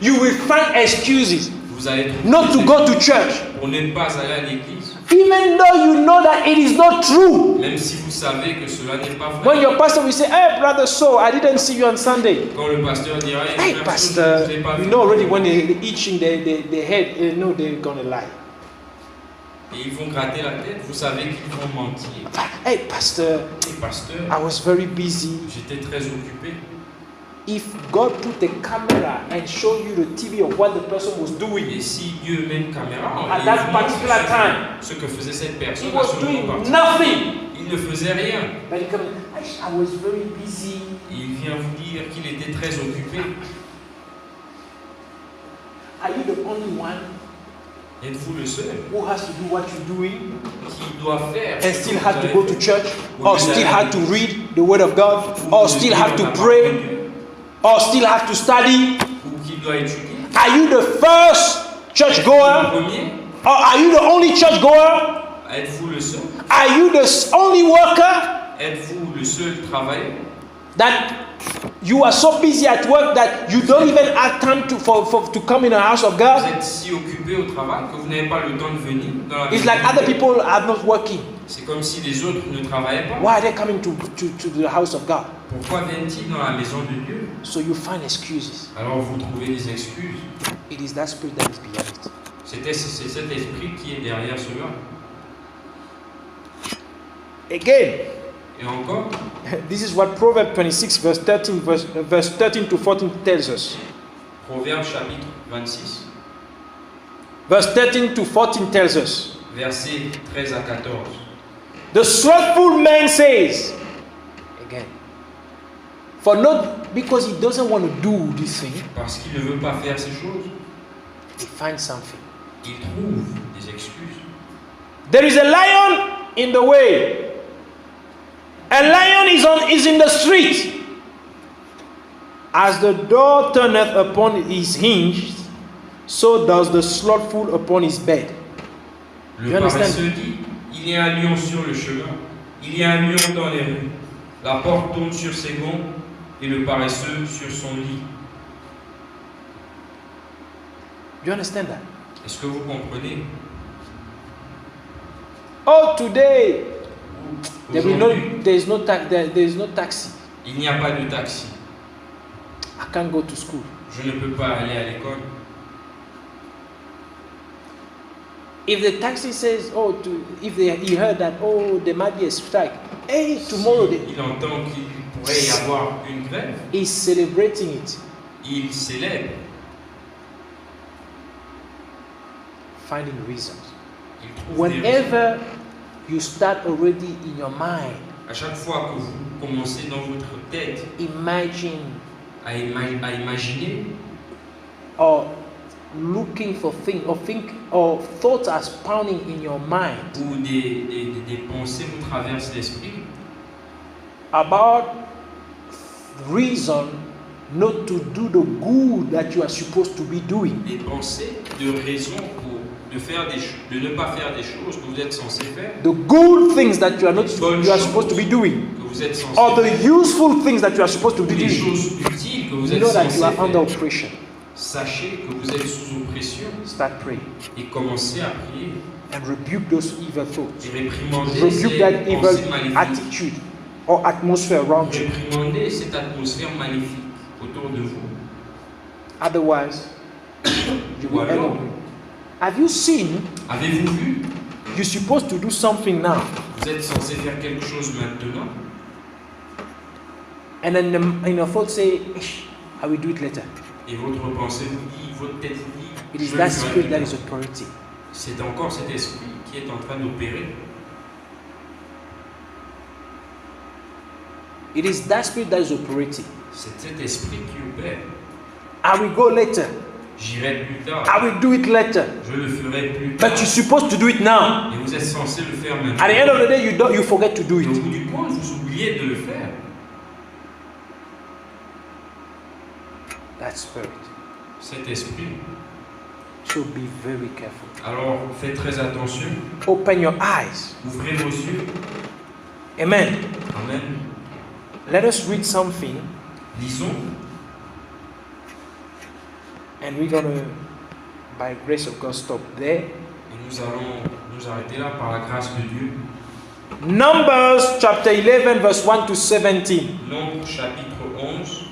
A: You will find excuses
B: Vous allez trouver
A: not
B: des
A: to go to
B: excuses
A: church.
B: pour ne pas aller à l'église,
A: Even though you know that it is not true.
B: même si vous savez que cela n'est pas
A: When
B: vrai.
A: your pastor will say, hey, brother, so I didn't see you on Sunday.
B: Quand le pasteur dira,
A: Hey,
B: frère,
A: pastor,
B: je vous ai pas
A: you
B: vu.
A: know already when they're itching their head, you know they're going to lie.
B: Et ils vont gratter la tête, vous savez qu'ils vont mentir.
A: Hey, pastor,
B: Et pasteur,
A: I was very busy.
B: j'étais très occupé.
A: If God put a camera and show you the TV of what the person was doing,
B: Et si Dieu met une caméra
A: At
B: et
A: that
B: il montre
A: particular time,
B: ce que faisait cette
A: he
B: personne à
A: was
B: ce moment
A: doing
B: particulier,
A: nothing.
B: il ne faisait rien.
A: But he comes, I was very busy.
B: Et il vient vous dire qu'il était très occupé.
A: Are you the only one
B: Êtes-vous le seul
A: who has to do what you're doing
B: qui doit faire
A: and
B: ce
A: still
B: que
A: have
B: vous
A: to
B: avez
A: go to
B: fait?
A: church or still have to read the word of God or still have to pray or still have to study?
B: Ou qui doit étudier?
A: Are you the first church
B: Le
A: goer
B: premier?
A: or are you the only church goer?
B: Êtes-vous le seul?
A: Are you the only worker
B: Êtes-vous le seul travailleur?
A: that you are so busy at work that you don't even have time to come in the house of
B: Vous
A: God?
B: êtes si occupé au travail que vous n'avez pas le temps de venir dans la
A: It's
B: maison
A: like
B: de
A: other
B: Dieu.
A: people are not working.
B: C'est comme si les autres ne travaillaient pas.
A: Why are they coming to the house of God?
B: Pourquoi viennent-ils dans la maison de Dieu?
A: So you find excuses.
B: Alors vous trouvez des excuses.
A: It is that spirit that is behind it.
B: C'est cet esprit qui est derrière cela.
A: Again,
B: Et encore,
A: This is what Proverbs 26, verse 13 to 14 tells us.
B: Proverbe chapitre 26,
A: Verse 13 to 14 tells us.
B: versets 13 à 14.
A: The slothful man says, again, for not because he doesn't want to do this thing,
B: Parce qu'il ne veut pas faire ces choses,
A: he finds something.
B: il trouve des excuses.
A: There is a lion in the way. A lion is in the street. As the door turneth upon his hinge, so does the slothful upon his bed.
B: Le
A: You understand?
B: paresseux dit, il y a un lion sur le chemin, il y a un lion dans les rues. La porte tourne sur ses gonds et le paresseux sur son lit.
A: Do you understand that?
B: Est-ce que vous comprenez?
A: Oh, today there
B: Aujourd'hui,
A: is no taxi.
B: il n'y a pas de taxi.
A: I can't go to school.
B: Je ne peux pas aller à l'école.
A: If the taxi says, he heard that, there might be a strike. Hey, tomorrow
B: Il entend qu'il pourrait y avoir une grève.
A: he's celebrating it.
B: Il célèbre.
A: Finding reasons.
B: Il trouve des raisons.
A: Whenever you start already in your mind,
B: À chaque fois que vous commencez dans votre tête
A: imagine
B: à imaginer
A: or looking for things or thoughts are spawning in your mind
B: ou des pensées vous traversent l'esprit
A: about reason not to do the good that you are supposed to be doing.
B: des pensées de raison de ne pas faire des choses que vous êtes censé faire,
A: The good things that you are supposed to be doing,
B: que vous êtes censé
A: or the
B: faire,
A: useful things that you are supposed to
B: ou
A: be
B: les
A: doing.
B: choses utiles que vous
A: You
B: êtes
A: know that
B: censé
A: you are under
B: faire.
A: oppression.
B: Sachez que vous êtes sous oppression
A: Start praying
B: et commencez à prier
A: and rebuke those evil thoughts.
B: et réprimander
A: Rebuke that
B: ces
A: evil
B: pensées maléfiques.
A: attitude or atmosphere around you.
B: Réprimandez cette atmosphère maléfique autour de vous.
A: Otherwise, you
B: Ou
A: will end
B: alors,
A: up. Have you seen?
B: avez-vous vu?
A: You're supposed to do something now,
B: Vous êtes censé faire quelque chose maintenant.
A: and then your thoughts say, "I will do it later."
B: Et votre pensée vous dit, votre tête vous dit,
A: It is
B: je vais
A: that
B: le faire
A: spirit that
B: plus
A: is
B: tard.
A: authority.
B: C'est encore cet esprit qui est en train d'opérer.
A: It is that spirit that is operating.
B: C'est cet esprit qui opère.
A: I will go later.
B: J'irai plus tard.
A: I will do it later.
B: Je le ferai plus tard.
A: But you're supposed to do it now.
B: Et vous êtes censé le faire maintenant.
A: At the end of the day, you forget to do
B: Et au
A: it.
B: bout du compte, vous oubliez de le faire.
A: That spirit.
B: Cet esprit.
A: So be very careful.
B: Alors, faites très attention.
A: Open your eyes.
B: Ouvrez vos yeux.
A: Amen.
B: Amen.
A: Let us read something,
B: Lisons.
A: and we're gonna, by grace of God, stop there.
B: Et nous allons nous arrêter là par la grâce de Dieu.
A: Numbers chapter 11, verse 1 to 17.
B: Nombre chapitre 11,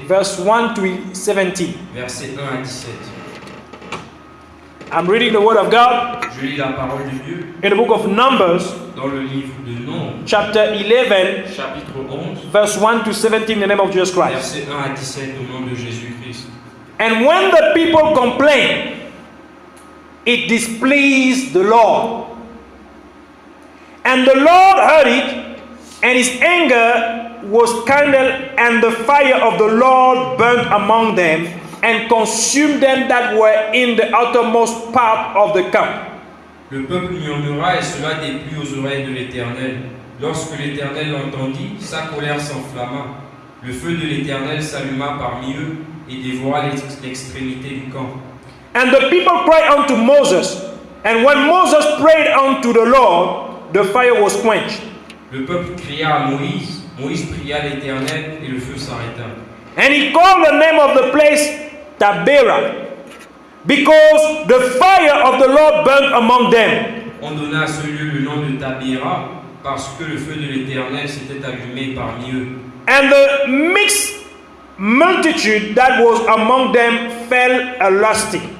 A: Verse 1 to 17.
B: verset 1 à 17.
A: I'm reading the word of God
B: Je lis la parole de Dieu
A: in the book of Numbers,
B: dans le livre de Nombres,
A: chapter 11,
B: chapitre 11,
A: verse 1 to 17, in the name of Jesus Christ.
B: verset 1 à 17 au nom de Jésus-Christ.
A: And when the people complained, it displeased the Lord. And the Lord heard it, and his anger was kindled, and the fire of the Lord burnt among them, and consumed them that were in the outermost part of the camp.
B: Le peuple murmura et cela déplut aux oreilles de l'Éternel. Lorsque l'Éternel l'entendit, sa colère s'enflamma. Le feu de l'Éternel s'alluma parmi eux et dévora l'extrémité du camp.
A: And the people cried unto Moses, and when Moses prayed unto the Lord, the fire was quenched.
B: Le peuple cria à Moïse, Moïse pria l'Éternel et le feu s'arrêta.
A: And he called the name of the place Taberah, because the fire of the Lord burnt among them.
B: On donna à ce lieu le nom de Tabéra parce que le feu de l'Éternel s'était allumé parmi eux.
A: And the mixed multitude that was among them fell a lusting.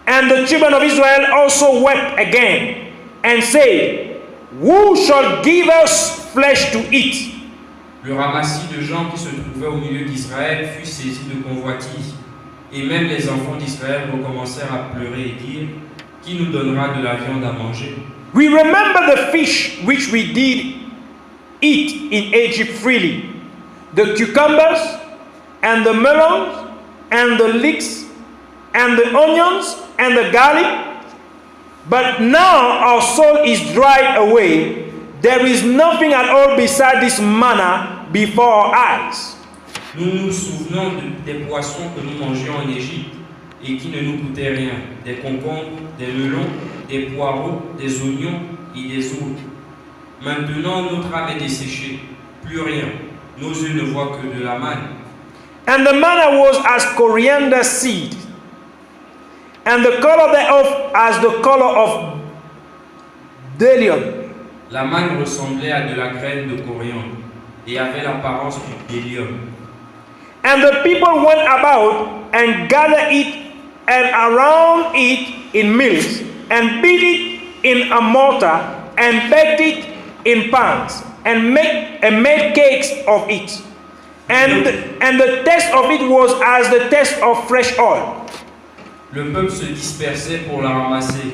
A: And the children of Israel also wept again, and said, Who shall give us flesh to eat?
B: Le ramassis de gens qui se trouvaient au milieu d'Israël fut saisi de convoitise. Et même les enfants d'Israël recommencèrent à pleurer et dire, qui nous donnera de la viande à manger?
A: We remember the fish which we did eat in Egypt freely, the cucumbers and the melons and the leeks and the onions and the garlic. But now our soul is dried away. There is nothing at all beside this manna before our eyes.
B: Nous nous souvenons des poissons que nous mangions en Égypte et qui ne nous coûtaient rien, des concombres, des melons, des poireaux, des oignons et des autres. Maintenant notre âme est desséchée, plus rien. Nos yeux ne voient que de la manne.
A: And the manna was as coriander seed, and the color thereof as the color of bdellium.
B: La manne ressemblait à de la graine de coriandre et avait l'apparence du bdellium.
A: And the people went about and gathered it and around it in mills, and beat it in a mortar, and baked it in pans, and made cakes of it. And the taste of it was as the taste of fresh oil.
B: Le peuple se dispersait pour la ramasser.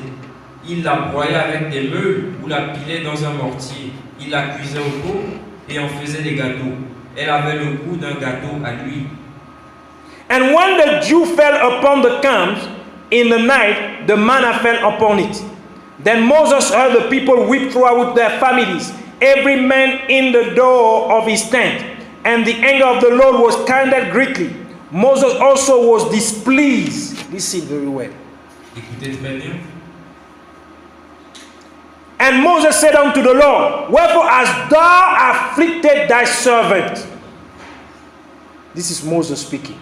B: Il la broyait avec des meules ou la pilait dans un mortier. Il la cuisait au pot et en faisait des gâteaux. Elle avait le goût d'un gâteau à l'huile.
A: And when the dew fell upon the camp in the night, the manna fell upon it. Then Moses heard the people weep throughout their families, every man in the door of his tent. And the anger of the Lord was kindled greatly. Moses also was displeased. Listen very well.
B: Écoutez très bien.
A: And Moses said unto the Lord, wherefore hast thou afflicted thy servant? This is Moses speaking.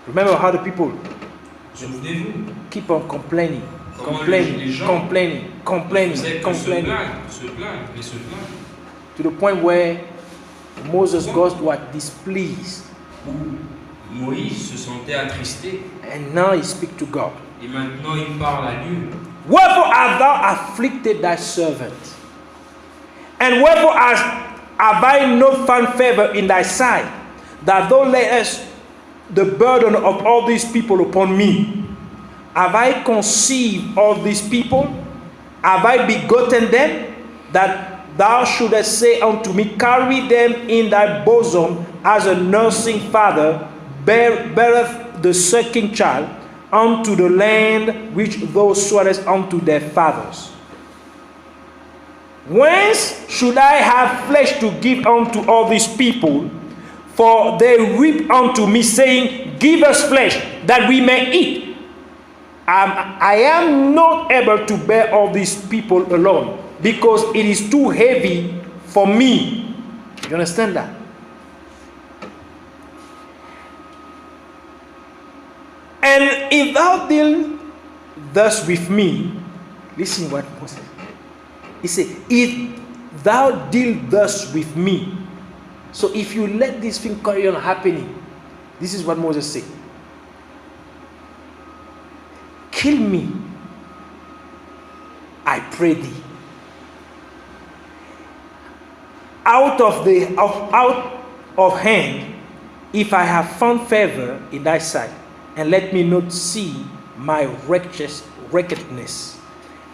A: Remember how the people
B: Souvenez-vous.
A: keep on complaining,
B: Comment
A: complaining,
B: les gens
A: complaining,
B: ne
A: complaining,
B: faisaient que
A: complaining,
B: se plaindre et se plaindre.
A: to the point where Moses got what? Displeased.
B: Où Moïse se sentait attristé
A: And now he speaks to God.
B: et maintenant il parle à Dieu.
A: Wherefore hast thou afflicted thy servant? And wherefore have I not found favor in thy sight, that thou layest the burden of all these people upon me? Have I conceived all these people? Have I begotten them, that thou shouldest say unto me, carry them in thy bosom, as a nursing father beareth the sucking child, unto the land which thou swearest unto their fathers? Whence should I have flesh to give unto all these people? For they weep unto me, saying, give us flesh, that we may eat. I am not able to bear all these people alone, because it is too heavy for me. You understand that? And if thou deal thus with me, listen what Moses. He said, if thou deal thus with me, so if you let this thing carry on happening, this is what Moses said. Kill me, I pray thee. Out of hand, if I have found favor in thy sight, and let me not see my wickedness.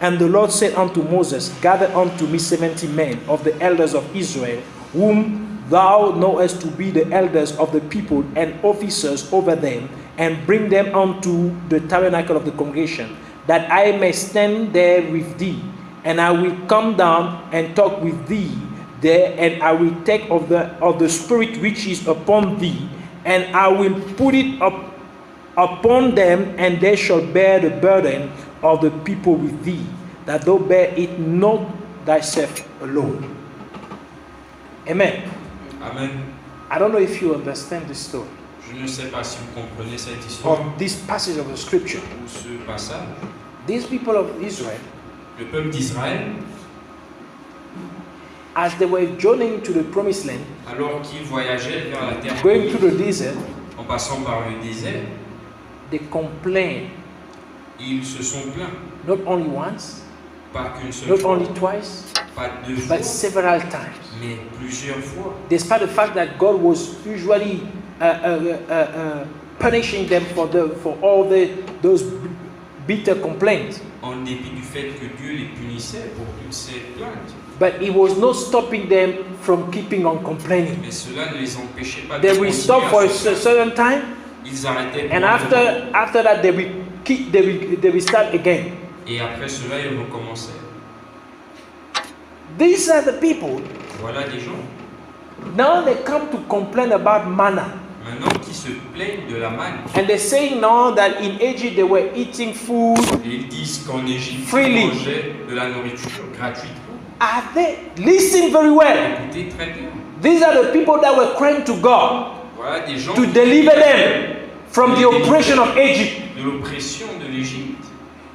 A: And the Lord said unto Moses, gather unto me 70 men of the elders of Israel, whom thou knowest to be the elders of the people and officers over them, and bring them unto the tabernacle of the congregation, that I may stand there with thee. And I will come down and talk with thee there, and I will take of the spirit which is upon thee, and I will put it upon them, and they shall bear the burden of the people with thee, that thou bear it not thyself alone. Amen.
B: Amen.
A: I don't know if you understand this story,
B: Je ne sais pas si vous comprenez cette histoire
A: or this passage of the scripture.
B: ou ce passage.
A: These people of Israel,
B: Le peuple d'Israël,
A: as they were journeying to the promised land,
B: alors qu'ils voyageaient vers la terre
A: going
B: promise,
A: through the desert,
B: en passant par le désert,
A: they complained
B: ils se sont plaints.
A: not only once,
B: Pas qu'une seule
C: not
B: fois,
C: only twice,
B: pas deux fois,
C: but several times.
B: mais plusieurs fois.
C: Despite the fact that God was usually punishing them for those bitter complaints,
B: En dépit du fait que Dieu les punissait pour toutes ces plaintes.
C: but He was not stopping them from keeping on complaining.
B: Mais cela ne les empêchait pas de
C: They will stop for a
B: continuer à se
C: certain time,
B: Ils arrêtaient pour
C: and
B: un moment.
C: after that they will start again.
B: Et après cela, ils recommençaient.
C: These are the people.
B: Voilà des gens,
C: Now they come to complain about manna.
B: maintenant, qui se plaignent de la manne.
C: And they're saying now that in Egypt they were eating food.
B: Et ils disent qu'en Égypte,
C: Freely.
B: ils mangeaient de la nourriture gratuitement.
C: Are they? Listen very well.
B: Écoutez très bien.
C: These are the people that were crying to God
B: Voilà des gens
C: to
B: qui
C: deliver them from the oppression of Egypt.
B: de l'oppression de l'Égypte.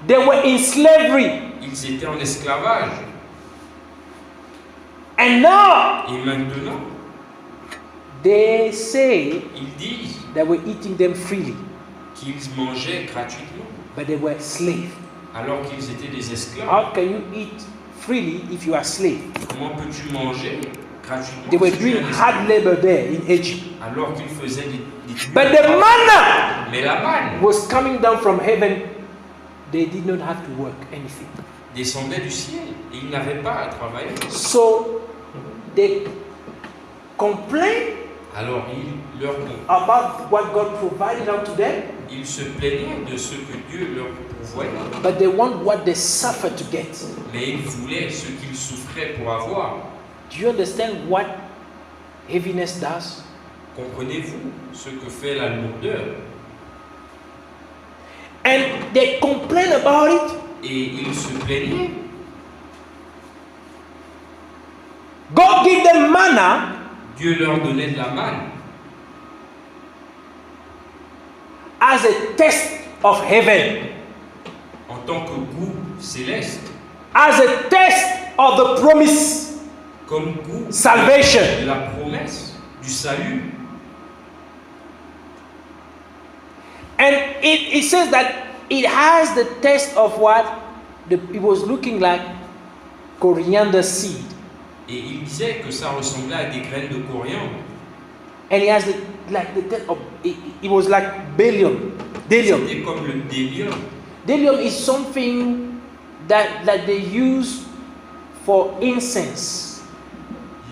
C: They were in slavery.
B: Ils étaient en esclavage.
C: And now
B: Et maintenant,
C: they say
B: ils disent
C: they were eating them freely,
B: qu'ils mangeaient gratuitement,
C: but they were slaves.
B: alors qu'ils étaient des esclaves.
C: How can you eat freely if you are slave?
B: Comment peux-tu manger gratuitement
C: They were
B: si tu es
C: doing
B: un esclave?
C: hard labor there in Egypt.
B: Alors qu'ils faisaient des
C: But the manna
B: Mais la manne
C: was coming down from heaven. They did not have to work anything.
B: descendait du ciel et ils n'avaient pas à travailler.
C: So they complained
B: Alors
C: about what God provided unto them,
B: ils se plaignaient de ce que Dieu leur pourvoyait,
C: but they want what they suffer to get.
B: mais ils voulaient ce qu'ils souffraient pour avoir.
C: Do you understand what heaviness does?
B: Comprenez-vous ce que fait la lourdeur?
C: And they complain about it.
B: Et ils se plaignaient.
C: God gave them manna,
B: Dieu leur donnait de la manne
C: as a test of heaven,
B: en tant que goût céleste,
C: as a test of the promise,
B: comme goût
C: salvation.
B: de la promesse du salut.
C: And it says that it has the taste of what? It was looking like coriander seed.
B: Et il disait que ça ressemblait à des graines de coriandre.
C: And it has the taste of, it was like bdellium.
B: C'était comme le bdellium.
C: Bdellium is something that they use for incense,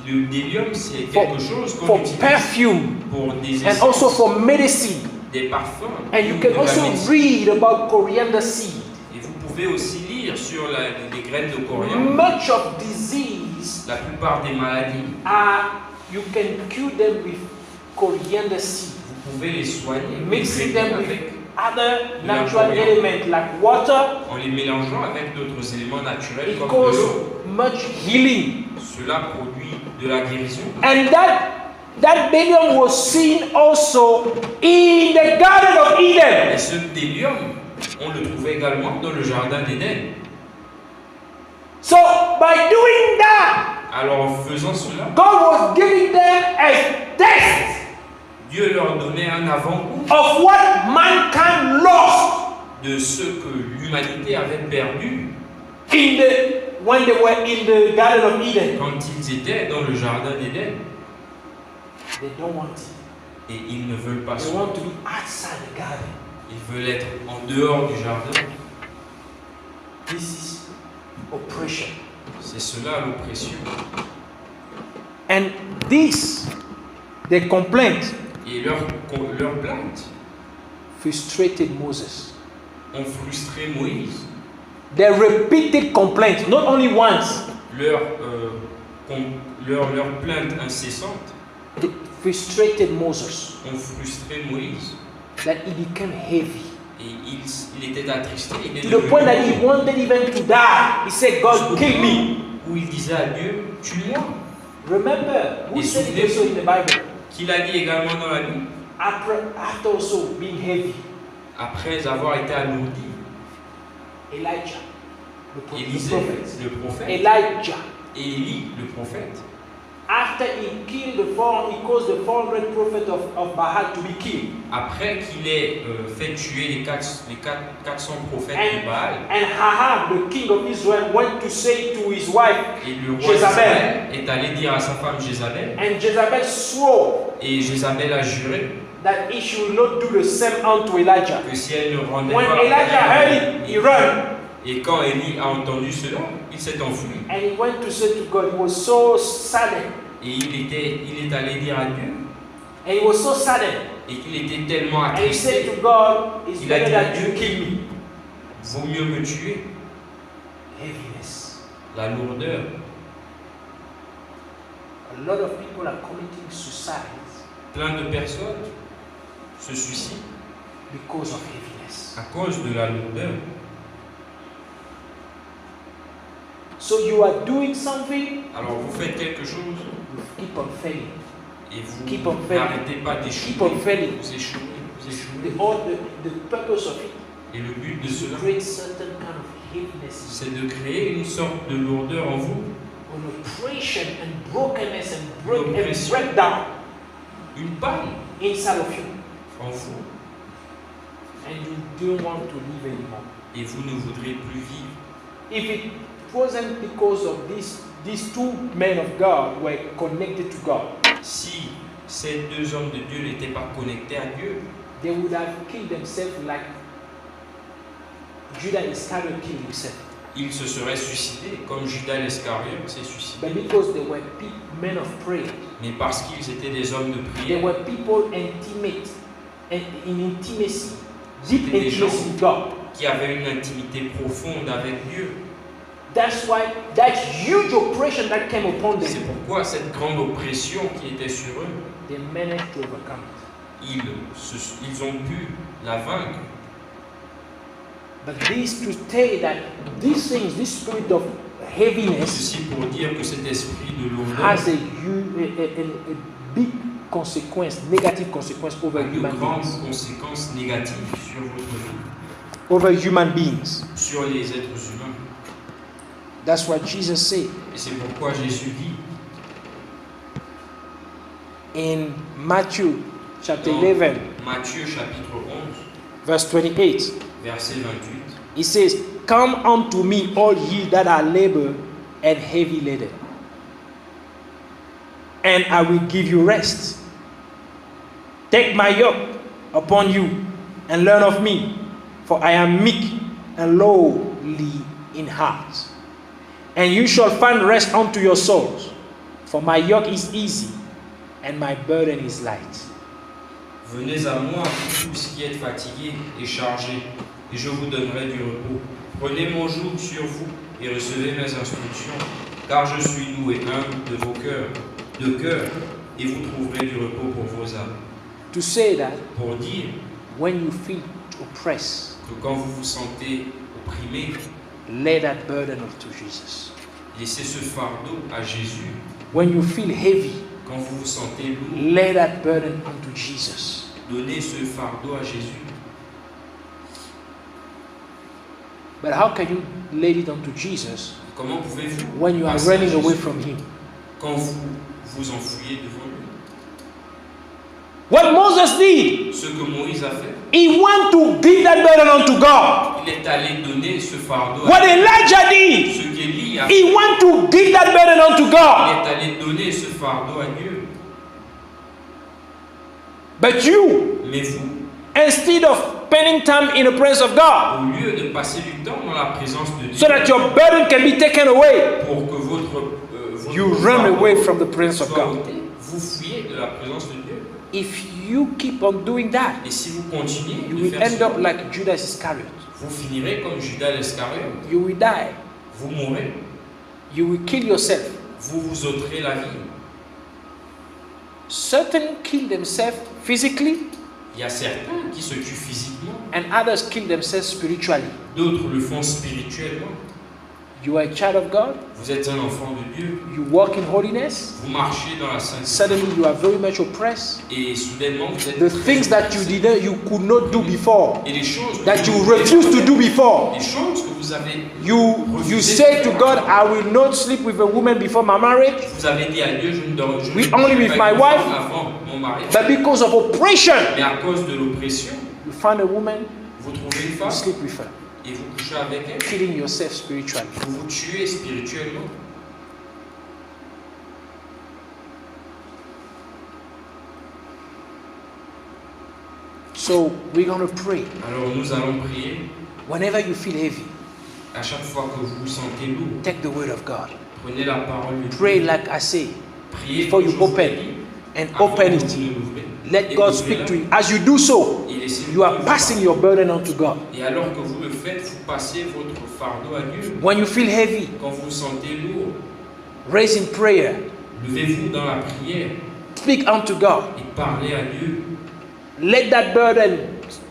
B: Le bdellium, c'est
C: for,
B: quelque chose qu'on
C: for
B: utilise
C: perfume,
B: pour des
C: and also
B: essences,
C: for medicine.
B: des parfums.
C: And you
B: ou
C: can
B: de la
C: also
B: médecine.
C: read about coriander seed.
B: Et vous pouvez aussi lire sur les graines de coriandre.
C: Much of disease
B: La plupart des maladies,
C: you can cure them with coriander seed.
B: vous pouvez les soigner
C: Mixing them with
B: avec,
C: other natural elements like water,
B: en les mélangeant avec d'autres éléments naturels
C: it
B: comme de
C: causes
B: l'eau.
C: much healing.
B: Cela produit de la guérison.
C: And that bdellium was seen also in the Garden of Eden.
B: Et ce bdellium, on le trouvait également dans le jardin d'Éden.
C: So by doing that,
B: Alors en faisant cela,
C: God was giving them a taste
B: Dieu leur donnait un avant-goût
C: of what mankind lost
B: de ce que l'humanité avait perdu
C: when they were in the Garden of Eden.
B: quand ils étaient dans le jardin d'Éden.
C: They don't want it.
B: Et ils ne veulent pas
C: They
B: ça.
C: want to be outside the garden.
B: Ils veulent être en dehors du jardin.
C: This is oppression.
B: C'est cela l'oppression.
C: And this, the complaint,
B: Et leur plainte
C: frustrated Moses.
B: ont frustré Moïse.
C: Their repeated complaints, not only once,
B: Leur plainte incessante
C: they frustrated Moses.
B: ont frustré Moïse.
C: That he became heavy.
B: Et il était attristé. Il
C: To
B: était
C: the point that he wanted even to die. He said, God, kill me.
B: où il disait à Dieu, tue-moi.
C: Remember, who
B: Et
C: said it also in the Bible?
B: Qu'il a dit également dans la Bible,
C: After also being heavy,
B: après avoir été alourdi,
C: Elijah, the
B: Élisée,
C: prophet,
B: le prophète,
C: Elijah,
B: et Élie, le prophète,
C: After he killed he caused the 400 prophets of Baal to be killed.
B: Après qu'il ait fait tuer les 400 prophètes de Baal,
C: And Ahab, the king of Israel, went to say to his wife,
B: et le roi d'Israël est allé dire à sa femme Jézabel,
C: and Jezebel swore
B: et Jézabel a juré
C: that he should not do the same unto Elijah.
B: que si elle ne rendait
C: When
B: pas,
C: Elijah heard it, he ran.
B: et quand Élie a entendu cela, il s'est enfui.
C: And he went to say to God, he was so saddened.
B: Et il est allé dire à Dieu,
C: And he was so saddened.
B: et qu'il était tellement
C: And he said
B: attristé,
C: to God, it's
B: Il a
C: better
B: dit
C: that
B: à
C: you
B: Dieu,
C: kill me.
B: vaut mieux me tuer.
C: Heaviness.
B: La lourdeur.
C: A lot of people are committing suicide
B: Plein de personnes se suicident
C: because of heaviness.
B: à cause de la lourdeur.
C: So you are doing something,
B: Alors vous faites quelque chose
C: you keep on failing.
B: et vous
C: Keep on failing.
B: n'arrêtez pas d'échouer.
C: Keep on failing.
B: Vous échouez, vous échouez.
C: The purpose of it
B: Et le but de
C: is to
B: cela,
C: create certain kind of heaviness,
B: c'est de créer une sorte de lourdeur en vous,
C: an oppression and brokenness and
B: L'oppression.
C: breakdown
B: une panne
C: inside of you,
B: en vous,
C: and you don't want to live anymore.
B: et vous ne voudrez plus vivre.
C: If it wasn't because of these two men of God were connected to God,
B: Si ces deux hommes de Dieu n'étaient pas connectés à Dieu,
C: they would have killed themselves like Judas Iscariot killed himself.
B: ils se seraient suicidés, comme Judas l'Iscariote s'est suicidé.
C: But because they were men of prayer,
B: Mais parce qu'ils étaient des hommes de
C: they
B: prière,
C: were people intimate, and in intimacy, deep
B: C'était des gens.
C: intimacy with God.
B: qui avaient une intimité profonde avec Dieu.
C: That's why that huge oppression that came upon
B: C'est
C: them,
B: pourquoi cette grande oppression qui était sur eux,
C: they managed to overcome it.
B: ils ont pu la vaincre.
C: But this to say that these things, this spirit of heaviness,
B: Ceci pour dire que cet esprit de lourdeur
C: has a big consequence, negative consequence over
B: a de
C: human
B: grandes
C: beings.
B: conséquences négatives sur votre vie,
C: Over human beings.
B: sur les êtres humains.
C: That's what Jesus said
B: Et c'est pourquoi Jésus dit
C: in Matthew chapter
B: dans
C: 11,
B: Matthieu chapitre 11,
C: verse 28.
B: verset 28,
C: He says, "Come unto me, all ye that are labor and heavy laden, and I will give you rest. Take my yoke upon you and learn of me, for I am meek and lowly in heart. And you shall find rest unto your souls, for my yoke is easy and my burden is light."
B: Venez à moi, vous tous qui êtes fatigués et chargés, et je vous donnerai du repos. Prenez mon joug sur vous et recevez mes instructions, car je suis doux et humble de cœur, et vous trouverez du repos pour vos âmes.
C: To say that
B: Pour dire
C: when you feel oppressed,
B: que quand vous vous sentez opprimé,
C: lay that burden unto Jesus.
B: laissez ce fardeau à Jésus.
C: When you feel heavy,
B: Quand vous vous sentez lourd,
C: lay that burden unto Jesus.
B: donnez ce fardeau à Jésus.
C: But how can you lay it unto Jesus
B: Comment pouvez-vous
C: when you are
B: passer à
C: running away
B: Jésus
C: from Him?
B: quand vous vous enfuyez devant lui?
C: What Moses did,
B: Ce que Moïse a fait,
C: he went to give that burden unto God.
B: il est allé donner ce fardeau à
C: What Elijah did,
B: ce qu'Élie a fait.
C: he went to give that burden unto
B: Il
C: God.
B: est allé donner ce fardeau à Dieu.
C: But you,
B: Mais vous,
C: instead of spending time in the presence of God,
B: au lieu de passer du temps dans la présence de Dieu
C: so that your burden can be taken away,
B: pour que votre
C: you run
B: fardeau
C: away from the presence of
B: soit
C: God.
B: ôté, vous fuyez de la présence de Dieu.
C: If you keep on doing that,
B: Et si vous continuez
C: you
B: de
C: will
B: faire
C: end
B: ça,
C: up like Judas Iscariot.
B: vous finirez comme Judas l'Iscariote.
C: You will die.
B: Vous mourrez,
C: You will kill yourself.
B: vous vous ôterez la vie.
C: Certain kill themselves physically,
B: Il y a certains qui se tuent physiquement,
C: and others kill themselves spiritually.
B: d'autres le font spirituellement.
C: You are a child of God,
B: Vous êtes un enfant de Dieu,
C: you walk in holiness,
B: vous marchez dans la sainteté
C: suddenly you are very much oppressed.
B: et soudainement vous êtes
C: The
B: très
C: things that you
B: oppressé.
C: you could not do before,
B: Et les choses que
C: that you
B: vous
C: refused to do before,
B: les choses que vous vous avez
C: You say to God, I will not sleep with a woman before my marriage,
B: vous avez dit à Dieu, je ne dors je
C: We
B: ne
C: only
B: coucherai
C: with
B: pas
C: my
B: avec une
C: wife.
B: femme avant mon mariage.
C: but because of oppression,
B: Mais à cause de l'oppression,
C: you find a woman,
B: vous trouvez une
C: you
B: femme
C: sleep with her,
B: et vous couchez avec elle.
C: killing yourself spiritually.
B: Vous vous tuez spirituellement.
C: So we're going to pray.
B: Alors nous allons prier.
C: Whenever you feel heavy,
B: À chaque fois que vous vous sentez lourd,
C: take the word of God.
B: prenez la parole de Dieu.
C: Pray like I say,
B: Priez
C: before you
B: comme je vous
C: open,
B: l'ai dit,
C: and
B: avant
C: open
B: que
C: it.
B: vous ne l'ouvrez.
C: Let
B: Et
C: God
B: ouvrez-la.
C: speak to you. As you do so,
B: Et laissez-le
C: you are
B: vous
C: passing
B: parler.
C: your burden on to God.
B: Et alors que vous le faites, vous passez votre fardeau à Dieu.
C: When you feel heavy,
B: Quand vous vous sentez lourd,
C: raise in prayer.
B: levez-vous dans la prière
C: Speak unto God.
B: et parlez à Dieu.
C: Let that burden,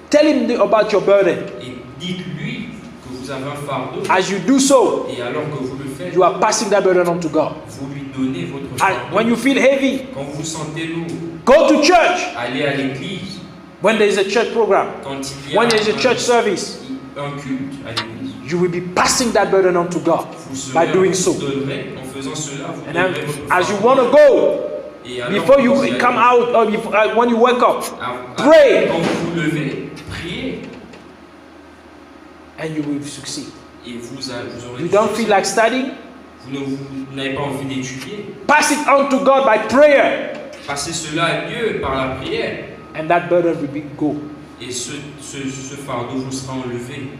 C: tell him about your burden.
B: Et dites-lui que vous avez un fardeau.
C: As you do so,
B: Et alors que vous le faites,
C: you are passing that burden on to God.
B: vous lui donnez votre
C: And
B: fardeau.
C: when you feel heavy,
B: Quand vous vous sentez lourd,
C: go to church.
B: allez à l'église.
C: When there is a church program,
B: Quand il y a
C: when there is a church service,
B: un culte à l'église,
C: you will be passing that burden on to God
B: vous
C: by
B: serez
C: doing so.
B: vous donnerez, en faisant cela, vous
C: And then,
B: donnerez votre
C: as you
B: fardeau.
C: want to go,
B: Et alors
C: before
B: que
C: you
B: vous allez-
C: come out, or when you wake up,
B: à-
C: pray.
B: Quand vous vous levez, priez
C: and you will succeed.
B: et vous aurez
C: You
B: du
C: don't
B: succès.
C: feel like studying?
B: Vous n'avez pas envie d'étudier.
C: Pass it on to God by prayer,
B: Passez cela à Dieu par la prière.
C: and that burden will be go.
B: Et ce fardeau vous sera enlevé.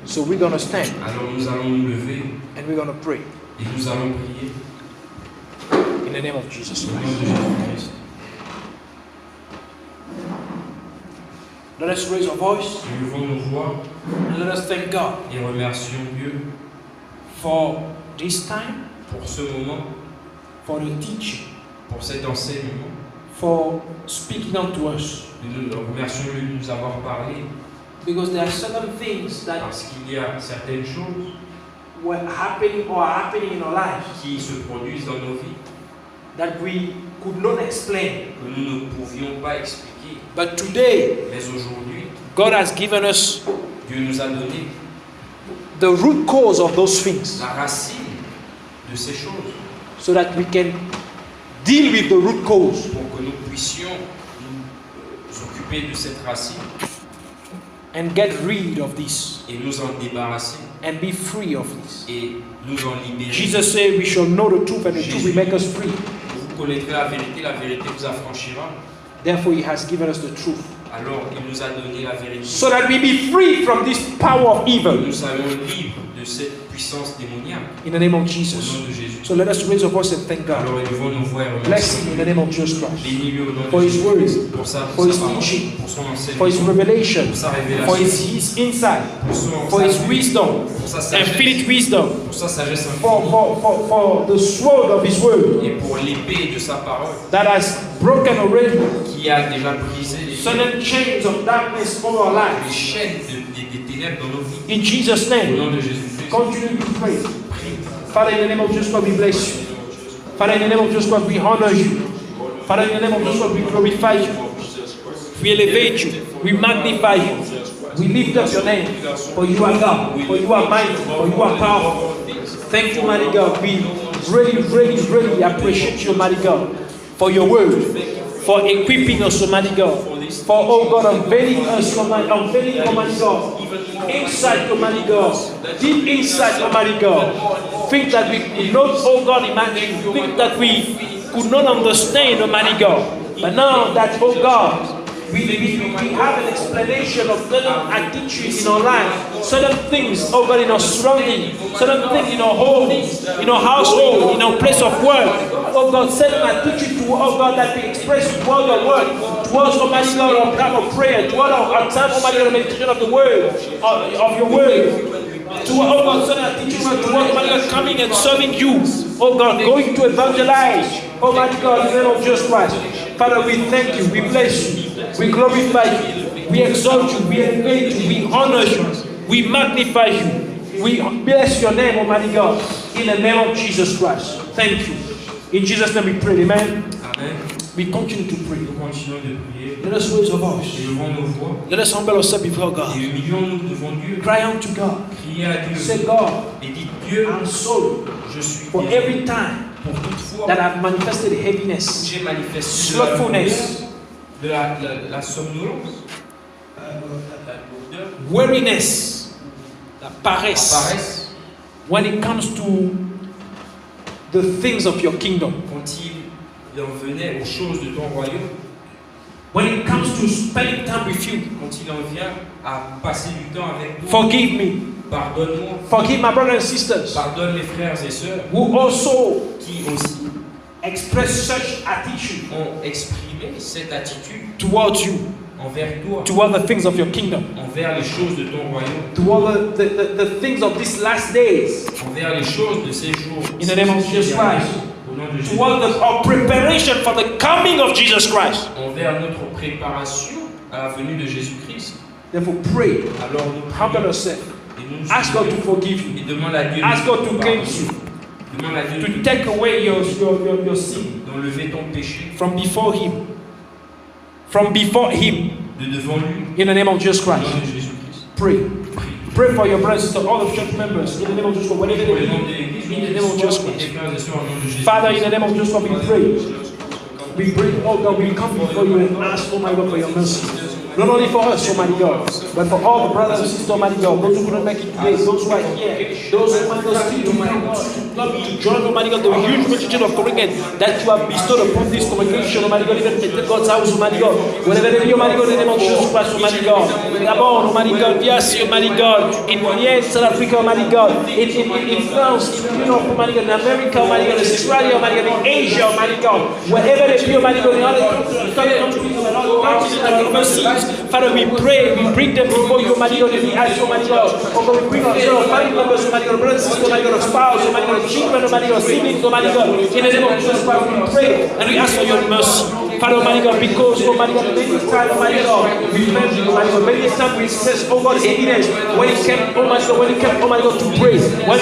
C: So we're gonna stand
B: Alors nous allons nous lever
C: and we're gonna pray
B: et nous allons prier
C: in the name of Jesus
B: au nom
C: Christ.
B: de Jésus-Christ.
C: Let us raise our voice
B: Nous levons nos voix
C: and let us thank God
B: et remercions Dieu
C: for this time,
B: pour ce moment,
C: for the teaching,
B: pour cet enseignement.
C: for speaking unto us.
B: Nous remercions lui de nous avoir parlé
C: Because there are certain things that
B: parce qu'il y a certaines choses
C: were happening or are happening in our lives
B: qui se produisent dans nos vies
C: that we could not explain.
B: que nous ne pouvions pas expliquer.
C: But today,
B: Mais aujourd'hui,
C: God has given us
B: Dieu nous a donné
C: the root cause of those things
B: la racine de ces choses
C: so that we can deal with the root cause
B: pour que nous puissions nous occuper de cette racine
C: and get rid of this
B: et nous en débarrasser
C: and be free of this.
B: et nous en libérer.
C: Jesus said we shall know the truth and the truth will make us free.
B: Vous connaîtrez la vérité vous affranchira.
C: Therefore, He has given us the truth
B: Alors il nous a donné la vérité.
C: so that we be free from this power of evil
B: Nous soyons libres de cette puissance démoniaque
C: in the name of
B: au
C: Jesus.
B: nom de Jésus.
C: So let us raise our voice and thank God.
B: Alors élevons nos voix et
C: Bless
B: remercions.
C: Him in the name of Jesus Christ
B: Bénis-le au nom
C: for
B: de
C: His
B: Jésus.
C: word,
B: Pour sa
C: for His
B: parole,
C: teaching,
B: pour son
C: for His
B: enseignement,
C: revelation,
B: pour sa
C: for
B: révélation,
C: His insight,
B: pour son
C: for His
B: salut,
C: wisdom,
B: pour sa sagesse,
C: infinite wisdom,
B: pour sa sagesse
C: for,
B: infinie
C: for the sword of His word
B: et pour l'épée de sa parole
C: that has broken already
B: qui a déjà brisé les
C: certain chains of darkness over our lives.
B: chaînes des ténèbres dans nos vies.
C: In Jesus'
B: Au
C: name,
B: nom de Jésus-Christ,
C: continue to pray. Father, in the name of Jesus Christ, we bless you. Father, in the name of Jesus Christ, we honor you. Father, in the name of Jesus Christ, we glorify you. We elevate you. We magnify you. We lift up your name. For you are God. For you are mighty. For you are powerful. Thank you, mighty God. We really appreciate you, mighty God, for your word, for equipping us, mighty God. For, oh God, unveiling us, Almighty God, insight, Almighty God, deep insight, Almighty God, things that we could not, oh God, imagine, things that we could not understand, Almighty God. But now that, oh God, we have an explanation of certain attitudes in our life, certain things, oh God, in our surrounding, certain things in our home, in our household, in our place of work. Oh God, certain attitude to, oh God, that we express toward your word, towards, Almighty God, our time of prayer, toward our time, Almighty God, meditation of the word, of your word. To, oh God, certain attitude towards, Almighty God, coming and serving you. Oh God, going to evangelize, Almighty God, in the name of Jesus Christ. Father, we thank you, we bless you. We glorify you, we exalt you, we elevate you, we honor you, we magnify you, we bless your name, Almighty God, in the name of Jesus Christ. Thank you. In Jesus' name we pray, amen.
B: Amen.
C: We continue to pray.
B: nous continuons de prier.
C: Let us raise our voice.
B: Élevons nos voix.
C: Let us humble ourselves before God.
B: Et humilions-nous devant Dieu.
C: Cry out to God.
B: Criez à Dieu.
C: Say, God,
B: Et dites, Dieu,
C: I'm sorry
B: je suis
C: for
B: désolé
C: every time
B: pour toute fois
C: that I've manifested
B: où
C: heaviness,
B: j'ai manifesté
C: slothfulness,
B: de la somnolence, la lourdeur,
C: weariness, la
B: la
C: paresse,
B: paresse,
C: when it comes to the things of your kingdom.
B: quand il en venait aux choses de ton royaume,
C: When it comes to spending time with you,
B: quand il en vient à passer du temps avec nous,
C: forgive me.
B: pardonne-moi,
C: Forgive my brothers and sisters
B: pardonne les frères et sœurs
C: who also
B: qui aussi
C: express such attitude
B: ont exprimé cette attitude
C: towards you,
B: envers toi,
C: toward the things of your kingdom,
B: envers les choses de ton royaume,
C: toward the things of these last days,
B: envers les choses de ces jours.
C: in the name of Jesus Christ,
B: Au nom de Jésus.
C: toward our preparation for the coming of Jesus Christ.
B: Envers notre préparation à la venue de Jésus-Christ.
C: Therefore, pray,
B: Alors nous
C: humble
B: prions
C: yourself,
B: et nous nous
C: ask God to
B: soumettons
C: forgive you,
B: et demande à Dieu
C: ask
B: de
C: God
B: nous
C: to
B: pardonner.
C: cleanse you,
B: Demande à Dieu
C: to take away your sin
B: d'enlever ton péché
C: from before Him, from before Him,
B: de devant lui
C: in the name of Jesus
B: au nom
C: Christ.
B: de Jésus-Christ.
C: Pray.
B: Prie.
C: Pray for your brothers and sisters, all the church members, in the name of Jesus Christ, whatever
B: Pour
C: they
B: le nom de
C: need,
B: l'Église,
C: in the name of Jesus
B: et
C: Christ.
B: des frères et sœurs au nom de Jésus.
C: Father, in the name of Jesus Christ, we pray. We pray, oh God, we come before you and ask, oh my God, for your mercy. Not only for us, Almighty God, but for all the brothers and sisters, Almighty God, those who couldn't make it today, those who are here, those who might not still, Almighty God, to join, Almighty God, the huge multitude of Corinthians that you have bestowed upon this congregation, Almighty God, even in God's house, Almighty God, whatever they be, Almighty God, in the name of Jesus Christ, Almighty God, Gabon, Almighty God, yes, Almighty God, in South Africa, Almighty God, in France, in Europe, Almighty God, in America, Almighty God, in Australia, Almighty God, in Asia, Almighty God, wherever they be, Almighty God, in all the countries, in all the countries and overseas, Father, we pray, we bring them before you, Almighty God, and we ask, Almighty God, oh God, we bring ourselves, family members, Almighty God, brothers and sisters, Almighty God, spouse, Almighty God, children, Almighty God, siblings, Almighty God, in the name of Jesus Christ, we pray, and we ask for your mercy. Father, Almighty God, because, Almighty God, many times, Almighty God, we felt, Almighty God, many times we says, oh God, heaviness, when it came, Almighty God, when it came, Almighty God, to pray, when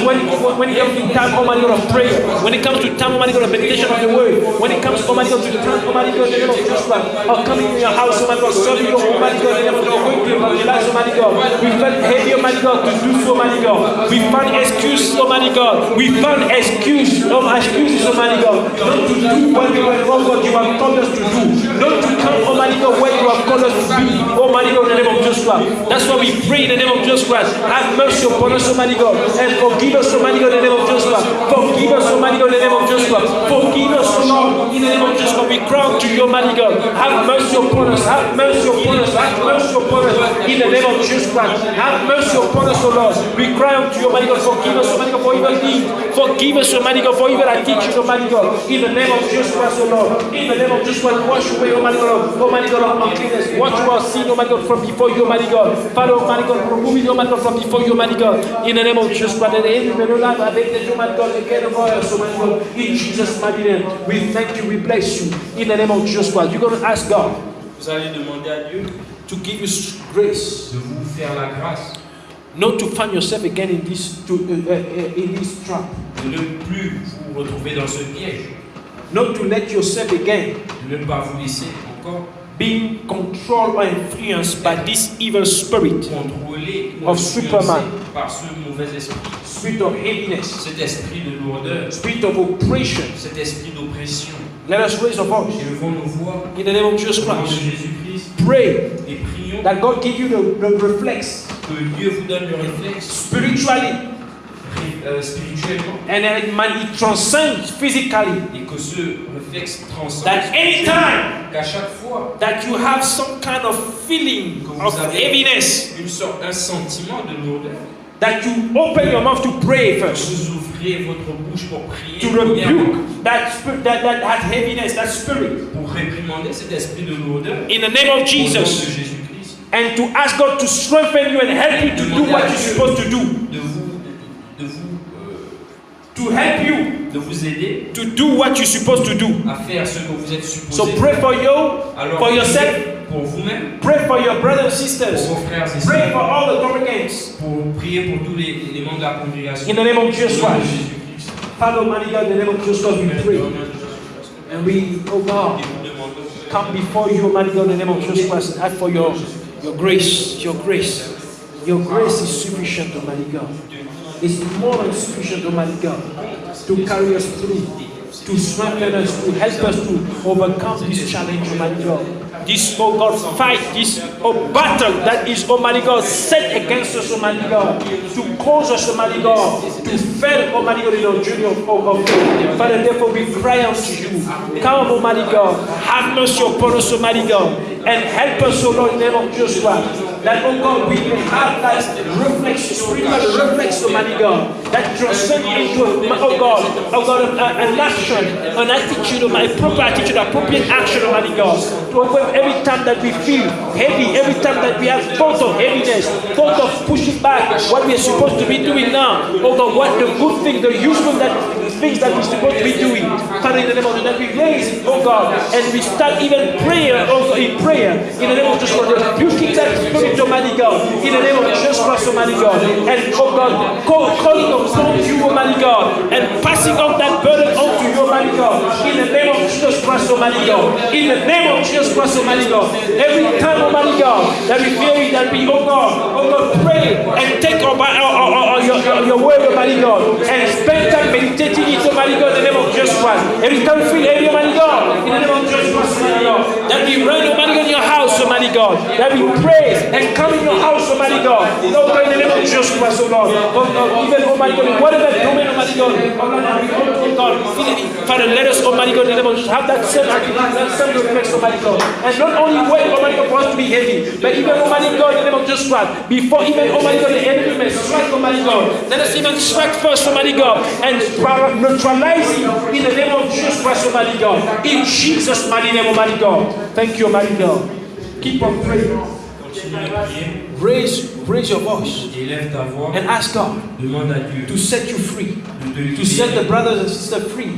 C: it comes to time, Almighty God, of prayer, when it comes to time, Almighty God, of meditation of the word, when it comes, Almighty God, to the time, Almighty God, in the name of Jesus Christ, of coming in your house, Almighty God, serving you, Almighty God, in the name of God, going to evangelize, Almighty God, we felt heavy, Almighty God, to do so, Almighty God, we found excuses, Almighty God, we found excuses, Almighty God, not to do what we were, oh God, you have called us to do, not to come, Almighty God, where you have called us to be, Almighty God, in the name of Jesus Christ. That's why we pray in the name of Jesus Christ. Have mercy upon us, Almighty God, and forgive us, Almighty God, in the name of Jesus Christ. Forgive us, Almighty God, in the name of Jesus Christ. Forgive us, Lord, in the name of Jesus Christ. We cry out to you, Almighty God. Have mercy upon us. Have mercy upon us. Have mercy upon us, in the name of Jesus Christ. Have mercy upon us, O Lord. We cry out to you, Almighty God. Forgive us, Almighty God, for evil deeds. Forgive us, Almighty God, for evil teachings, Almighty God. In the name of Jesus Christ, O Lord. In the name of Jesus Christ, wash away, Almighty God, our uncleanness. Wash our sin, Almighty God, from before you, Almighty God. Father, Almighty God, remove it, Almighty God, from before you, Almighty God. In the name of Jesus Christ, and the enemy may not have advantage, Almighty God, again of us, Almighty God. In Jesus' mighty name, we thank you, we bless you. In the name of Jesus Christ, you're going to ask God.
B: Vous allez demander à Dieu
C: To give you grace.
B: de vous faire la grâce,
C: Not to find yourself again in this trap.
B: de ne plus vous retrouver dans ce piège,
C: Not to let yourself again
B: de ne pas vous laisser encore
C: being controlled or influenced by this evil spirit,
B: contrôler ou
C: Of
B: influencé
C: Superman.
B: par ce mauvais esprit,
C: spirit of heaviness,
B: cet esprit de lourdeur,
C: spirit of oppression.
B: cet esprit d'oppression.
C: Let us raise our voice
B: Élevons nos voix
C: in the name of Jesus
B: au nom de
C: Christ.
B: Jésus-Christ
C: Pray
B: et prions
C: that God give you the reflex
B: que Dieu vous donne le réflexe
C: spiritually,
B: spirituellement
C: and it transcends physically.
B: et que ce réflexe transcende
C: That anytime
B: qu'à chaque fois
C: that you have some kind of feeling of heaviness,
B: une sorte, un sentiment de lourdeur,
C: that you open your mouth to pray first,
B: vous ouvrez votre bouche pour prier,
C: to rebuke that spirit, that heaviness, that spirit,
B: pour réprimander cet esprit de lourdeur
C: in the name of
B: au nom de
C: Jesus,
B: Jésus-Christ,
C: and to ask God to strengthen you and help you to do what you're supposed to do, to help you
B: de vous aider
C: to do what you're supposed to do.
B: à faire ce que vous êtes supposé
C: So pray for you,
B: Alors,
C: for yourself,
B: priez pour vous-même,
C: pray for your brothers and
B: pour
C: sisters,
B: vos frères et
C: pray
B: sœurs,
C: for all the congregants.
B: pour prier pour tous les membres de la congrégation.
C: In the name of Jesus
B: Au nom de
C: Christ.
B: Jésus-Christ.
C: Father, Almighty God, in the name of Jesus Christ, we
B: Au nom de
C: pray.
B: Jésus-Christ.
C: And we, oh God,
B: Et vous demandons
C: come before you, Almighty God, in the name of Jesus Christ, and ask for your grace, your grace. Your grace is sufficient, Almighty God. It's more than sufficient, Almighty God, to carry us through, to strengthen us, to help us to overcome this challenge, Almighty God. This, oh God, fight, this battle that is, Almighty God, set against us, Almighty God, to cause us, Almighty God, to fail, Almighty God, in our journey of faith. Father, therefore we cry unto you. Come, Almighty God, have mercy upon us, Almighty God, and help us, O Lord, in the name of Jesus Christ. That, oh God, we may have that reflex, spiritual reflex, Almighty God, that transcends into, oh God, an action, an attitude, a proper attitude, appropriate action, Almighty God. To every time that we feel heavy, every time that we have thoughts of heaviness, thoughts of pushing back what we are supposed to be doing now, oh God, what the good things, the useful things that we're supposed to be doing, Father, in the name of Jesus, that we raise, oh God, and we start even prayer, also in prayer, in the name of Jesus, rebuking that spirit, Almighty God, in the name of Jesus Christ, Almighty God, and oh God, calling upon you, Almighty God, and passing on that burden onto you, Almighty God, in the name of Jesus Christ, Almighty God, in the name of Jesus Christ, Almighty God. Every time, Almighty God, that we fear it, that we, oh God, pray and take your word, Almighty God, and spend time meditating it, Almighty God, in the name of Jesus Christ. Every time we feel heavy, Almighty God, in the name of Jesus Christ, Almighty God, that we run, Almighty God, in your house, Almighty God, that we pray and come in your house, Almighty God, in the name of Jesus Christ, oh Lord, even, Almighty God, whatever domain, Almighty God, oh God, Father, let us, Almighty God, in the name of Jesus, have that same attitude, that same reflex, Almighty God, and not only wait, Almighty God, for us to be heavy, but even, Almighty God, in the name of Jesus Christ, before even, Almighty God, the enemy may strike, Almighty God, let us even strike first, Almighty God, and neutralize it in the name of Jesus Christ, Almighty God, in Jesus' mighty name, Almighty God. Thank you, Almighty God. Keep on praying. Raise your voice and ask God to set you free, to set the brothers and sisters free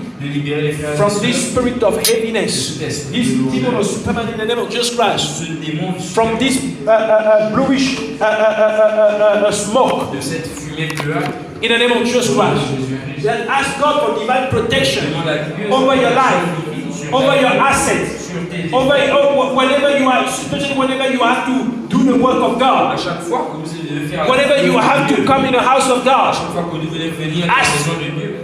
C: from this spirit of heaviness, this demon of superman in the name of Jesus Christ, from this bluish smoke in the name of Jesus Christ. Then ask God for divine protection over your life, over your assets, over whenever you are, especially whenever you have to do the work of God, whenever you have to come in the house of God,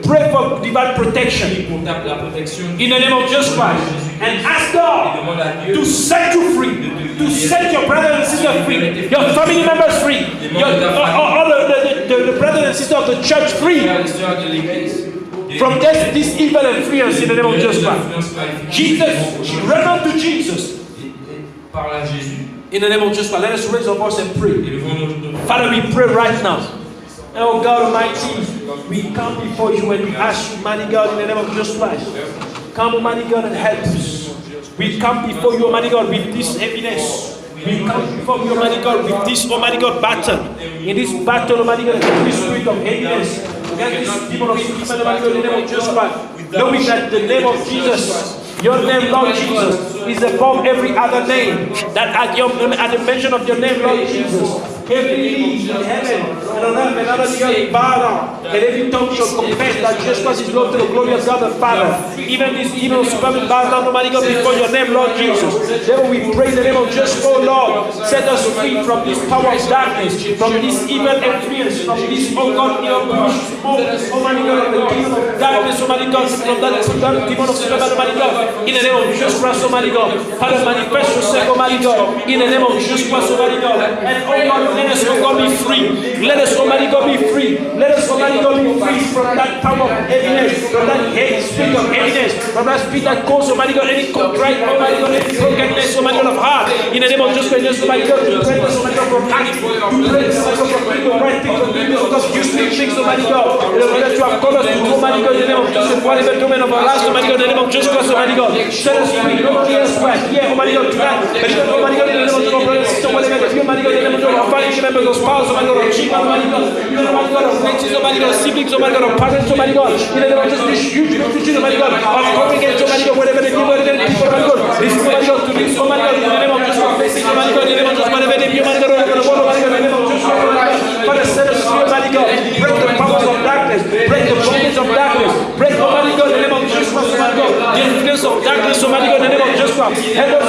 C: pray for divine protection in the name of Jesus Christ, and ask God to set you free, to set your brothers and sisters free, your family members free, all the brothers and sisters of the church free from this evil influence in the name of Jesus Christ. Jesus, run unto Jesus. In the name of Jesus Christ, let us raise our voice and pray. Father, we pray right now. Oh God Almighty, we come before you and we ask you, mighty God, in the name of Jesus Christ, come, Almighty God, and help us. We come before you, Almighty God, with this heaviness. We come before you, Almighty God, with this, Almighty God, battle. In this battle, Almighty God, this spirit of heaviness, against this demon of sickness, Almighty God, in the name of Jesus Christ, knowing that the name of Jesus, your name, Lord Jesus, is above every other name. That at the mention of your name, Lord Jesus, every knee in heaven and on earth and under the earth bow down, and every tongue shall confess that Jesus Christ is Lord to the glory of God the Father. Even this evil spirit bow down, Almighty God, before your name, Lord Jesus. Therefore we pray in the name of Jesus, oh Lord, set us free from this power of darkness, from this evil influence, from this, oh God, Almighty God, the demon of darkness, Almighty God, from that demon of spirit, Almighty God, in the name of Jesus Christ, Almighty God. Father, manifest yourself, Almighty God, in the name of Jesus Christ, Almighty God. And oh God, let us, oh God, be free. Let us, Almighty God, be free. Let us, Almighty God, be free from that power of heaviness, from that spirit of heaviness, from that spirit that causes, Almighty God, any contrite, Almighty God, any brokenness, Almighty God, of heart. In the name of Jesus Christ, Almighty God, to pray us, Almighty God, from acting, to pray us, Almighty God, from doing the right thing, from doing the useful things, Almighty God. That you have called us to do, Almighty God, in the name of Jesus, whatever domain of our lives, Almighty God, in the name of Jesus Christ, Almighty God. Set us free, Lord Jesus Christ. Yeah, Almighty God, tonight, but even, Almighty God, in the name of Jesus, brothers and sisters, whatever, if you, Almighty God, in the name of Jesus, our family members, our spouse, Almighty God, our children, Almighty God, even, Almighty God, our relatives, Almighty God, siblings, Almighty God, our parents, Almighty God, in the name of just this huge multitude, Almighty God, of congregants, Almighty God, whatever they do, whatever they people, Almighty God, this is, Almighty God, to this, Almighty God, in the name of Jesus, Almighty God, in the name of Jesus, whatever they do, Almighty God, Almighty God, in the name of Jesus, Father, set us free, Almighty God, break the powers of darkness, break the bondage of darkness, break, Almighty God, in the name of Jesus, Almighty God, the influence of darkness, Almighty God, in the name of Jesus, help us,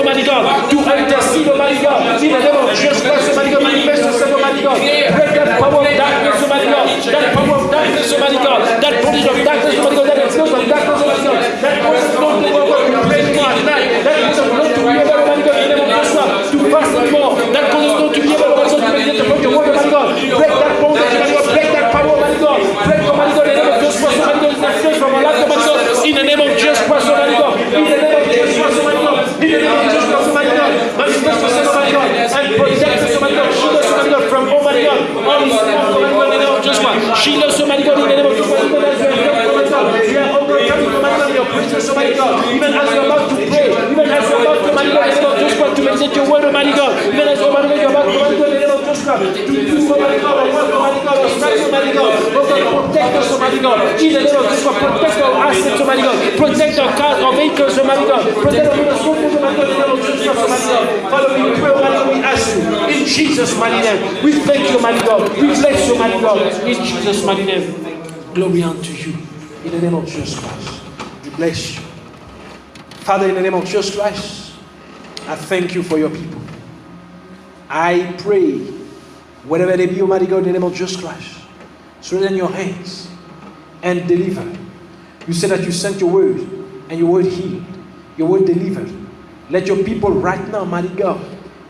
C: Almighty God, to intercede, Almighty God, in the name of Jesus Christ, Almighty God, manifest yourself, Almighty God. Break that power of darkness, Almighty God, that power of darkness, Almighty God, that bondage of darkness, Almighty God, that influence of darkness, Almighty God, that causes God to work to pray more at night, that causes God to be able, Almighty God, in the name of Jesus Christ, to fast more, that causes God to be able, Almighty God, to meditate upon your word, Almighty God. Break that bondage, Almighty God, break that power, Almighty God, break, Almighty God, in the name of Jesus Christ, Almighty God, that flows from our life, Almighty God, in the name of Jesus Christ, Almighty God, in the name of Jesus Christ, Almighty God, in the name of Jesus Christ, Almighty God, manifest yourself, Almighty God, and protect us, Almighty God, shield us, Almighty God, from Almighty God, all these things, Almighty God, in the name of Jesus Christ, shield us, Almighty God, in the name of Jesus Christ, even as we are here, Almighty God, we are overcoming, Almighty God, your presence, Almighty God, even as we are about to pray, even as we are about to, Almighty God, in the name of Jesus Christ, to meditate your word, Almighty God, even as, Almighty God, you are about to, Almighty God, in the name of Jesus Christ, to do, Almighty God, our work, Almighty God, our strength, Almighty God, oh God, protect us, Almighty God, in the name of Jesus Christ, protect our assets, Almighty God, protect our cars, our vehicles, Almighty God, protect our ministers, Almighty God, in the name of Jesus Christ, Almighty God. Father, we pray, Almighty God, we ask you, in Jesus' mighty name, we thank you, Almighty God, we bless you, Almighty God, in Jesus' mighty name, glory unto you, in the name of Jesus Christ, we bless you. Father, in the name of Jesus Christ, I thank you for your people. I pray, whatever they be, Almighty God, in the name of Jesus Christ, strengthen your hands and deliver. You said that you sent your word, and your word healed, your word delivered. Let your people right now, Almighty God,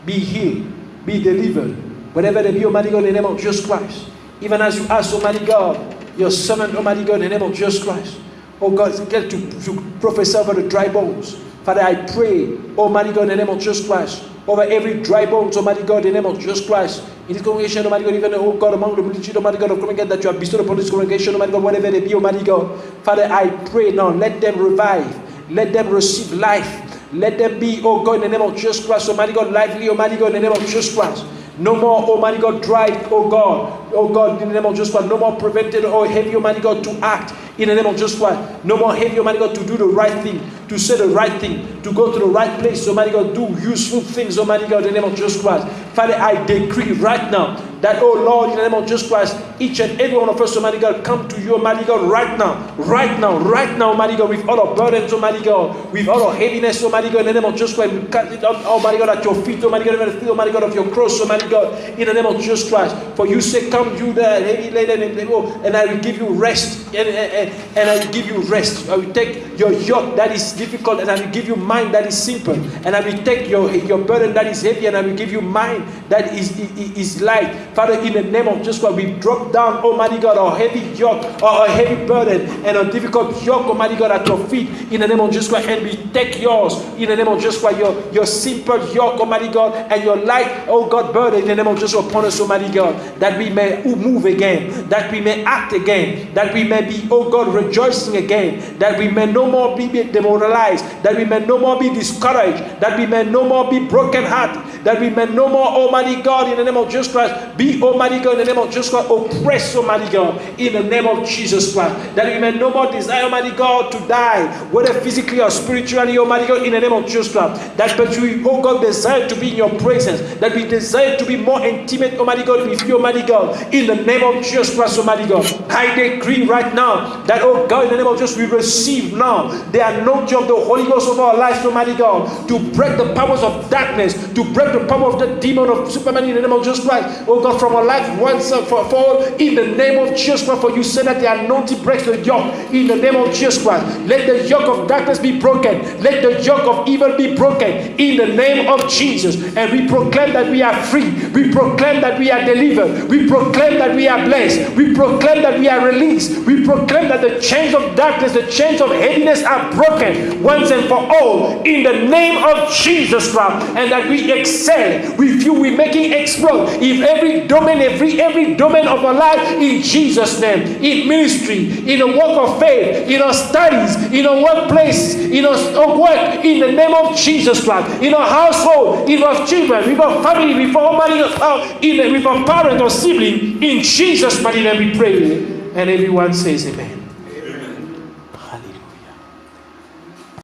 C: be healed, be delivered, whatever they be, Almighty God, in the name of Jesus Christ. Even as you ask, Almighty God, your servant, Almighty God, in the name of Jesus Christ, oh God, get to prophesy over the dry bones. Father, I pray, Almighty God, in the name of Jesus Christ, over every dry bones, Almighty God, in the name of Jesus Christ. In this congregation, Almighty God, even, oh God, among the multitude, Almighty God, of congregation that you have bestowed upon this congregation, Almighty God, whatever they be, Almighty God. Father, I pray now, let them revive, let them receive life, let them be, oh God, in the name of Jesus Christ, Almighty God, lively, Almighty God, in the name of Jesus Christ. No more, Almighty God, dry, oh God, in the name of Jesus Christ. No more prevented or heavy, Almighty God, to act in the name of Jesus Christ. No more heavy, Almighty God, to do the right thing, to say the right thing, to go to the right place, Almighty God, do useful things, Almighty God, in the name of Jesus Christ. Father, I decree right now that, oh Lord, in the name of Jesus Christ, each and every one of us, Almighty God, come to you, Almighty God, right now, Almighty God, with all our burdens, Almighty God, with all our heaviness, Almighty God, in the name of Jesus Christ, we cast it up, Almighty God, at your feet, Almighty God, at the feet, Almighty God, of your cross, Almighty God, in the name of Jesus Christ. For you say, come you that heavy laden and I will give you rest, and I will give you rest. I will take your yoke that is difficult, and I will give you mine that is simple, and I will take your burden that is heavy, and I will give you mine that is light. Father, in the name of Jesus Christ, we drop down, Almighty God, our heavy yoke, or a heavy burden, and a difficult yoke, Almighty God, at your feet, in the name of Jesus Christ, and we take yours, in the name of Jesus Christ, your simple yoke, Almighty God, and your light, oh God, burden, in the name of Jesus, upon us, Almighty God, that we may move again, that we may act again, that we may be, oh God, rejoicing again, that we may no more be demoralized, that we may no more be discouraged, that we may no more be brokenhearted, that we may no more, Almighty God, in the name of Jesus Christ, be, Almighty God, in the name of Jesus Christ, oppressed, Almighty God, in the name of Jesus Christ, that we may no more desire, Almighty God, to die, whether physically or spiritually, Almighty God, in the name of Jesus Christ, that but we, oh God, desire to be in your presence, that we desire to be more intimate, Almighty God, with you, Almighty God, in the name of Jesus Christ, Almighty God. I decree right now that, oh God, in the name of Jesus, we receive now the anointing of the Holy Ghost of our lives, Almighty God, to break the powers of darkness, to break the power of the demon of Superman in the name of Jesus Christ, oh God, from our life once and for all, in the name of Jesus Christ. For you said that the anointing breaks the yoke, in the name of Jesus Christ. Let the yoke of darkness be broken, let the yoke of evil be broken, in the name of Jesus. And we proclaim that we are free, we proclaim that we are delivered, we proclaim that we are blessed, we proclaim that we are released, we proclaim that the chains of darkness, the chains of heaviness are broken once and for all, in the name of Jesus Christ, and that we excel with you, we making explode in every domain, every domain of our life, in Jesus' name, in ministry, in a work of faith, in our studies, in our workplace, in our work, in the name of Jesus Christ, in our household, in our children, with our family, with our money, with our parent or sibling, in Jesus' mighty name we pray, and everyone says amen.